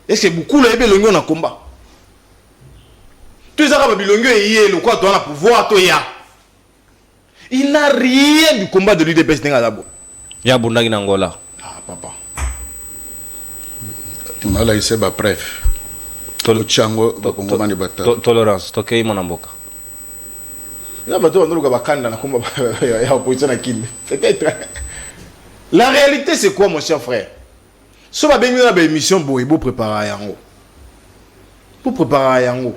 S4: Est-ce que beaucoup le bilongo na combat? Tout ça va bilongo et le quoi toi na pouvoir toi ya. Il n'a rien du combat de l'UDPS d'abo.
S1: Ya bundagi na Angola.
S4: Ah papa.
S2: Mala ise ba bref. Chango ba kongomani bata.
S1: Tolérance, tokei monamboka.
S4: Là bato on ba kanda na combat ya opposition na kinde. Peut-être. La réalité c'est quoi mon cher frère? So ba bengi na ba émission boy bo préparer yango. Pour préparer yango.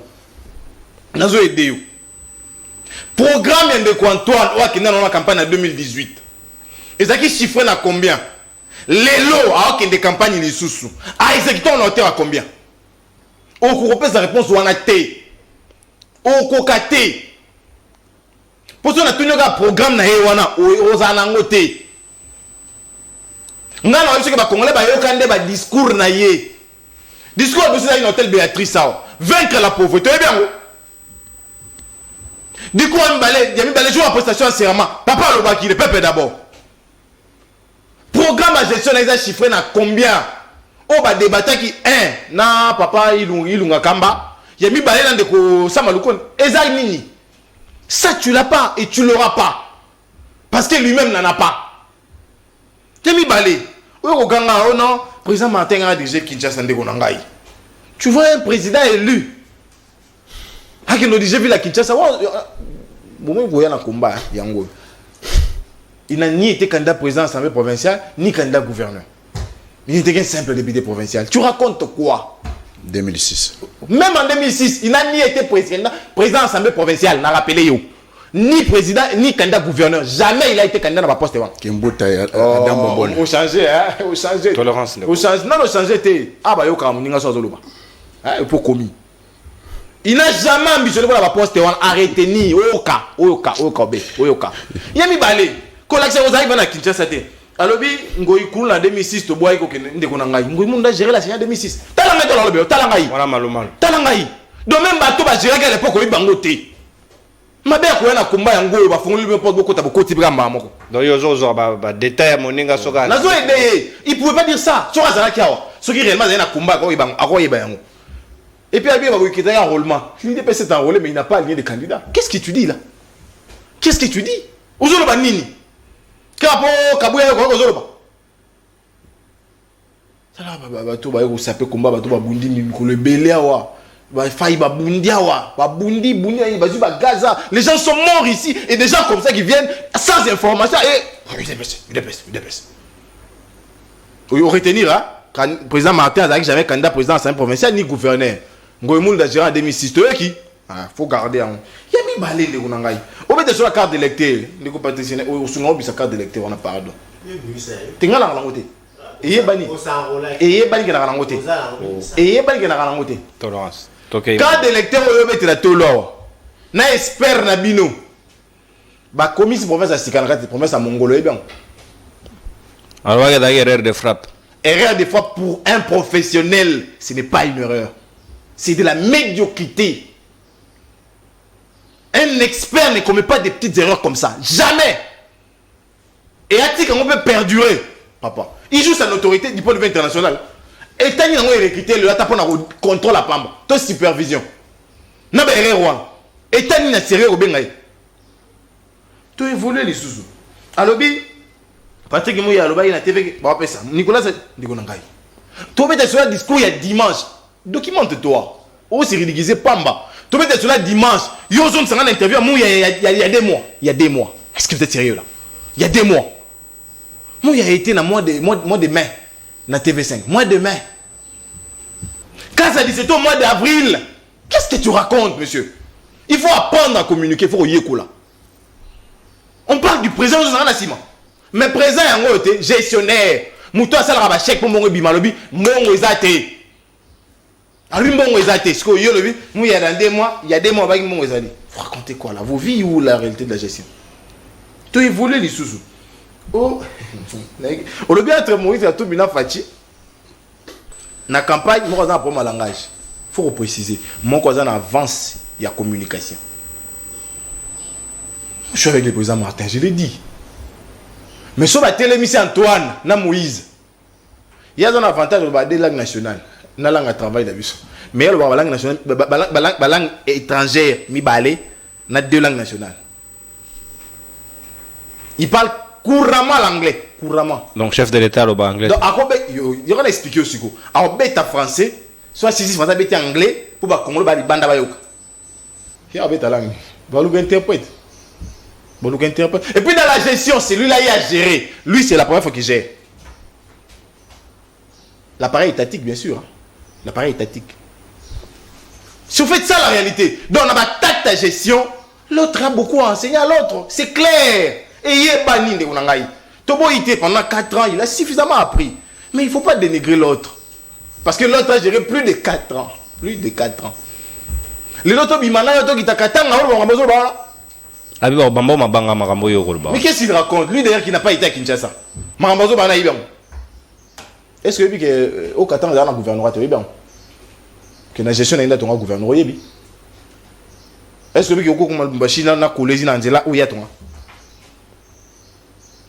S4: Nazo aider yo. Programme de Antoine qui est dans la campagne en 2018. Et ça qui chiffre à combien? Les lots à des campagnes les sous-sous. À exécuter on a à combien? Au cours sa réponse ou en a té. Au cocaté. Pour ça on a tenu un programme na Ewana aux anangoté. On a réussi que les Congolais ba ba discours na yé. Discours de un hôtel Béatrice Sao. Vaincre la pauvreté. Eh bien. Du coup, il y a mis les jours en prestation serment. Papa le baki, le peuple d'abord. Programme à gestion, ils ont chiffré à combien? On va débattre qui na papa il kamba. Il y a mis balai dans des samaloukoun. Ezal nini. Ça tu l'as pas et tu l'auras pas. Parce que lui-même n'en a pas. Il y a mis balai. Oh non, président Martin a dirigé Kinshasa Ndegonangai. Tu vois un président élu. Ah, qui nous dit, j'ai vu la Kinshasa. Il n'a ni été candidat président à l'Assemblée provinciale, ni candidat gouverneur. Il n'était qu'un simple député provincial. Tu racontes quoi?
S2: 2006.
S4: Même en 2006, il n'a ni été président à l'Assemblée provinciale, n'a rappelé yo. Ni président, ni candidat gouverneur. Jamais il a été candidat dans ma poste. Au changer, hein? Au changer.
S1: Tolérance.
S4: Au changer. Non, au changer, ah, bah, yo, quand on a pour commis. Il n'a jamais ambitionné pour la poste arrêté ni oka. Il a mis balé. Quand l'accès aux arrivants à Kinshasa, alors ngoi cool en 2006 to boy ko kende ko nangai ngoi munda gérer la en 2006 talanga to lolobe talangai
S1: Voilà malumal.
S4: talangai donc même bato ba gérer à l'époque oyi bango te mabe ko na kumba yango ba fungoli be porte boko taboko tibra moko
S1: Donc yozo ba détail moninga soka.
S4: nazo aider il pouvait pas dire ça sur azara kiawa ce qui réellement na kumba ko ibango akoye ba yango. Et puis, il y a un enrôlement. L'IDPS s'est enrôlé, mais il n'a pas aligné de candidat. Qu'est-ce que tu dis là? Qu'est-ce que tu dis? Ozoloba nini? Kapo, kabouya, ozoloba. Ça là, tout va saper combat, tout va bundi, le belé awa. Va failli ba bundi awa. Va bundi, va Gaza. Les gens sont morts ici. Et des gens comme ça qui viennent sans information. Et. UDPS. Il faut retenir, hein? Quand le président Martin a dit que j'avais candidat président à l'Assemblée provinciale ni gouverneur. Ngoïmoul d'Agéra en 2006. Tu vois qui? Il faut garder. Il y a mis balé de Gonangaï. On met sur la carte d'électeur. Les compatriotes, au second, sa carte d'électeur, on a pardon. Tu as la langote. Et il y a bani. Et il y a bani qui a la langote. Et il y a bani qui a la langote.
S1: Tolérance.
S4: Carte d'électeur, on met la tolo. Na espère na bino. Ba commis promesse à Sikanaka, promesse à Mongolo. Bien.
S1: Alors, il y a des erreurs de frappe.
S4: Erreur des fois pour un professionnel, ce n'est pas une erreur. C'est de la médiocrité. Un expert ne commet pas des petites erreurs comme ça. Jamais. Et Atik, on peut perdurer. Papa. Il joue sa notoriété du point de vue international. Et tant qu'il a recruté le tapon à contrôle à Pamba. Toi, supervision. N'a pas erreur. Et tant qu'il a sérieux au Bengaï. Tu évolues les sous. Alors, Patrick Mouya, il a TV, ça. Nicolas, Nicolangai. Tu mets sur le discours il y a dimanche. Documente-toi. Oh, c'est ridiculisé, Pamba. Tu mets sur le dimanche. Yozon s'en a interview il y a des mois. Il y a des mois. Est-ce que vous êtes sérieux là? Il y a des mois. Mouya a été dans mois de mai. Dans TV5. Mois de mai. Quand ça dit c'est au mois d'avril. Qu'est-ce que tu racontes, monsieur? Il faut apprendre à communiquer. Il faut y là. On parle du président de Nassima. Mais présent yango été gestionnaire muto asala ba chèque pour mongo bimalobi mongo ezate albi mongo ezate ce que yo lobi mu ya dans 2 mois il y a 2 mois ba mongo ezali vous racontez quoi là vos vies ou la réalité de la gestion tu évolues les sous oh on le bien être Moïse a tout bina fachi na campagne moi dans pour langage faut préciser mon quoi en avance il y a communication je suis avec le président Martin je l'ai dit. Mais sur la télémission Antoine, na Moïse, il y a un avantage de la langue nationale. na langue travail na biso mais la langue nationale langue étrangère mi balé na 2 langues nationales. Il parle couramment l'anglais, couramment.
S1: Donc chef de l'état le anglais.
S4: Donc akobe yo on expliquer aussi ko. Akobe ta français, soit si français beti anglais pour ba congolais ba di banda ba yoka. Qui a ta langue? Va lui interprète. Bon, donc interprète. Et puis dans la gestion, c'est lui là il a géré. Lui c'est la première fois qu'il gère. L'appareil étatique bien sûr. Hein. L'appareil étatique. Si vous faites ça la réalité, donc on a ta gestion, l'autre a beaucoup enseigné à l'autre. C'est clair. Et il est banni de Unangaï. Tobo était pendant 4 ans, il a suffisamment appris. Mais il ne faut pas dénigrer l'autre. Parce que l'autre a géré plus de 4 ans. Plus de 4 ans. L'autre bimana, l'autre qui t'a 4 ans, mais qu'est-ce qu'il raconte? Lui d'ailleurs qui n'a pas été à Kinshasa. Marambazo bana ibang. Est-ce que au Qatar dans le gouvernement tu bien? Que la gestion est dans le gouvernement yebi. Est-ce que au comme Mbashina na kolezi na nzela où ya ton?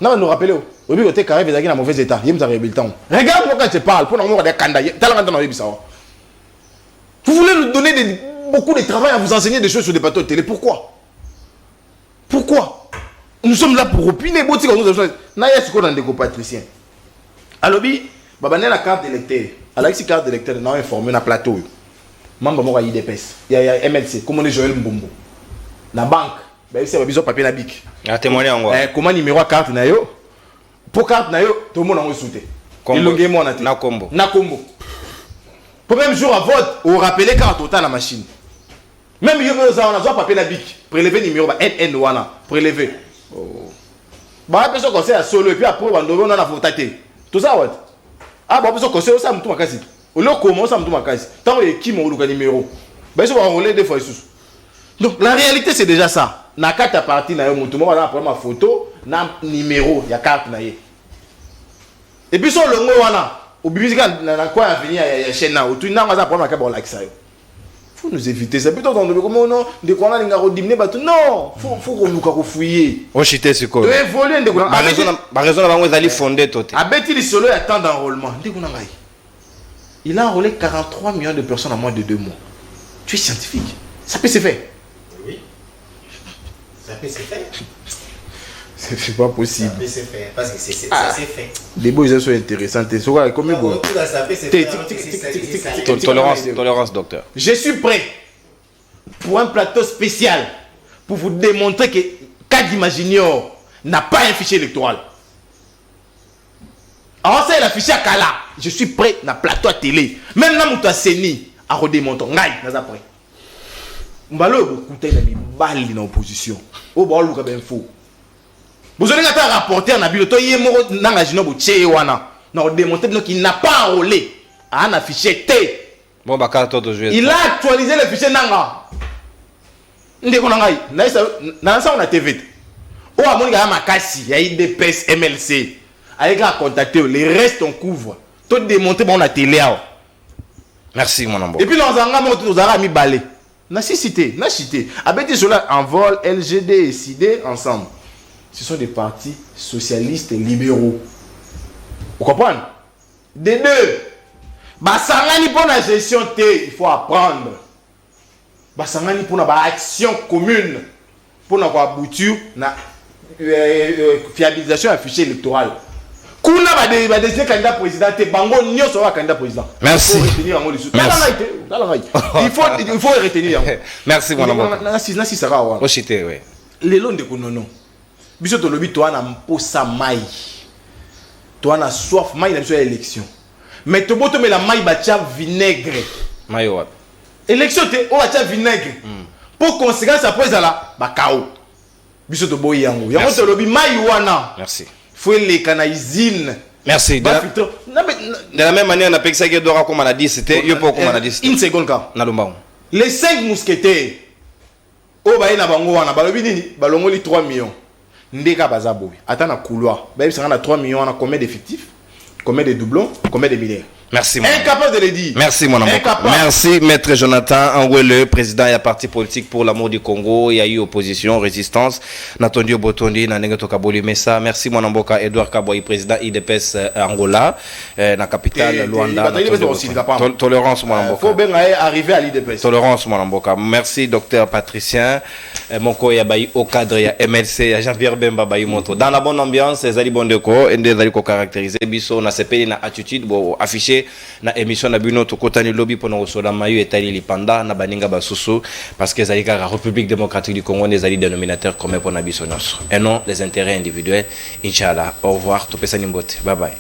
S4: Non, nous rappelez au côté carré dans un mauvais état. Il me réhabilitant. Regarde-moi quand je parle pour nous des kanda. Vous voulez nous donner beaucoup de travail à vous enseigner des choses sur des plateaux de télé. Pourquoi? Pourquoi? Nous sommes là pour opiner. Nous sommes des compatriciens. Alors, il la carte d'électeur. Alors, si carte d'électeur, nous avons informé dans le plateau. Membre de l'IDPS. Il y a MLC. Comment on est Joël Mbombo. La banque. C'est un papier na bic.
S1: Témoigner en quoi?
S4: Comment numéro carte na yo? Pour carte na yo, tout le monde a sauté. Il l'a mon na combo. Na combo. Pour même jour à vote, on rappelait carte au temps la machine. Même yo on a papier na bic. Prélever numéro NN wana. Prélever. Oh. Bah personne conseil à solo et puis après on a voté. Tout ça what? Ah bah personne conseil ça mtu makasi. Au lieu comment ça mtu makasi. Tant qui mon numéro. Bah ça va rouler des fois sous. Donc la réalité c'est déjà ça. Na carte partie na yo mutu mo wana prendre ma photo na numéro ya carte na ye. Et puis sur le ngo wana au bibisika na quoi venir ya chaîne na auto na ngaza prendre ma carte la kisa yo. Faut nous éviter ça plutôt dans comment non de quoi on a rediminer bateau non faut qu'on nous fouiller.
S1: On chité ce quoi.
S4: De évoluer de quoi.
S1: Ba raison na bango ezali fondé toté.
S4: Abeti li solo ya temps d'enrôlement. Ndeko na ngai. Il a enrôlé 43 millions de personnes en moins de 2 mois. Tu es scientifique. Ça peut se faire.
S3: Ça peut se faire.
S4: C'est pas possible.
S3: Ça peut se faire parce que ça s'est fait.
S4: Les beaux ils sont intéressants. C'est quoi comme bon.
S1: Tolérance docteur.
S4: Je suis prêt pour un plateau spécial pour vous démontrer que Kadima Junior n'a pas un fichier électoral. Alors ça il a fichier à Kala. Je suis prêt dans plateau à télé. Même dans Mouta Seni à redémontrer. Ngai naza prêt. Mbalo écouter na bibali na opposition. O ba luka ben faux. Vous allez pas rapporter na biloto yemo nanga jino bo tché wana. Na démontrer qu'il n'a pas enrôlé. Un affiché T.
S1: Bon bah carte de jouer.
S4: Il a actualisé le fichier nanga. Ndeko nanga na ça on a TV. O amoni ga makasi ya IDPS MLC. Avec la contacter les restes on couvre. Tout démonter bon la télé.
S1: Merci mon ambo.
S4: Et puis dans anga mo tous ara mi balé. Na cité. Abeti cela en vol LGD et CID ensemble. Ce sont des partis socialistes et libéraux. Vous comprenez? Des deux. Basangani pour la gestion T, il faut apprendre. Basangani pour la action commune. Pour aboutir na fiabilisation à fichier électoral. Kuna va désigner candidat président T, bango nyo sera candidat président.
S1: Merci.
S4: Il faut retenir en mode il faut retenir.
S1: Merci mon amour.
S4: Nasi sera wa.
S1: Ochité oui.
S4: Les lots de konono. Biso to lobi toi na mposa mai. Toi na soif mai na biso élection. Mais to boto me la mai batia vinaigre.
S1: Mai wa.
S4: Élection te o batia vinaigre. Pour conséquence après ça ba kao. Biso to boyi yango. Yango to lobi mai wana.
S1: Merci.
S4: Faut les canalisines.
S1: Merci. De la même manière, on a pensé que Dora comme on a dit, c'était
S4: une seconde car. Les 5 mousquetaires. Oh bah il y a bango wana balobi nini balongoli 3 millions. Ndeka bazaboui. Attends na couloir. Bah il y a 3 millions, on a combien d'effectifs? Combien de doublons? Combien de milliards?
S1: Merci, mon
S4: Incapable de le dire.
S1: Merci, mon amour.
S4: Incapable.
S1: Merci, maître Jonathan Anwele, président et parti politique pour l'amour du Congo. Il y a eu opposition, résistance. Natondi Botondi, Nanengeto Kaboli Messa. Merci, mon amboka Edouard Kaboy, président IDPS Angola, na capitale Luanda. Tolérance, mon amboka.
S4: Faut bien arriver à l'IDPS.
S1: Tolérance, mon amboka. Merci, docteur Patricien. Moko Yabayi au cadre, il y a MLC, il y a Jean-Pierre Bemba Bayi Monto. Dans la bonne ambiance, les Ali Bondeko, et des Ali ko caractériser biso, na CPI, na attitude, bo affiché. Na émission na bino tokotani lobby pour nous soda mayu etali lipanda na baninga basusu parce que zali la République démocratique du Congo des ali dénominateur commun pour na biso nyonso et non les intérêts individuels. Inch'Allah, au revoir, topesa nimbote, bye bye.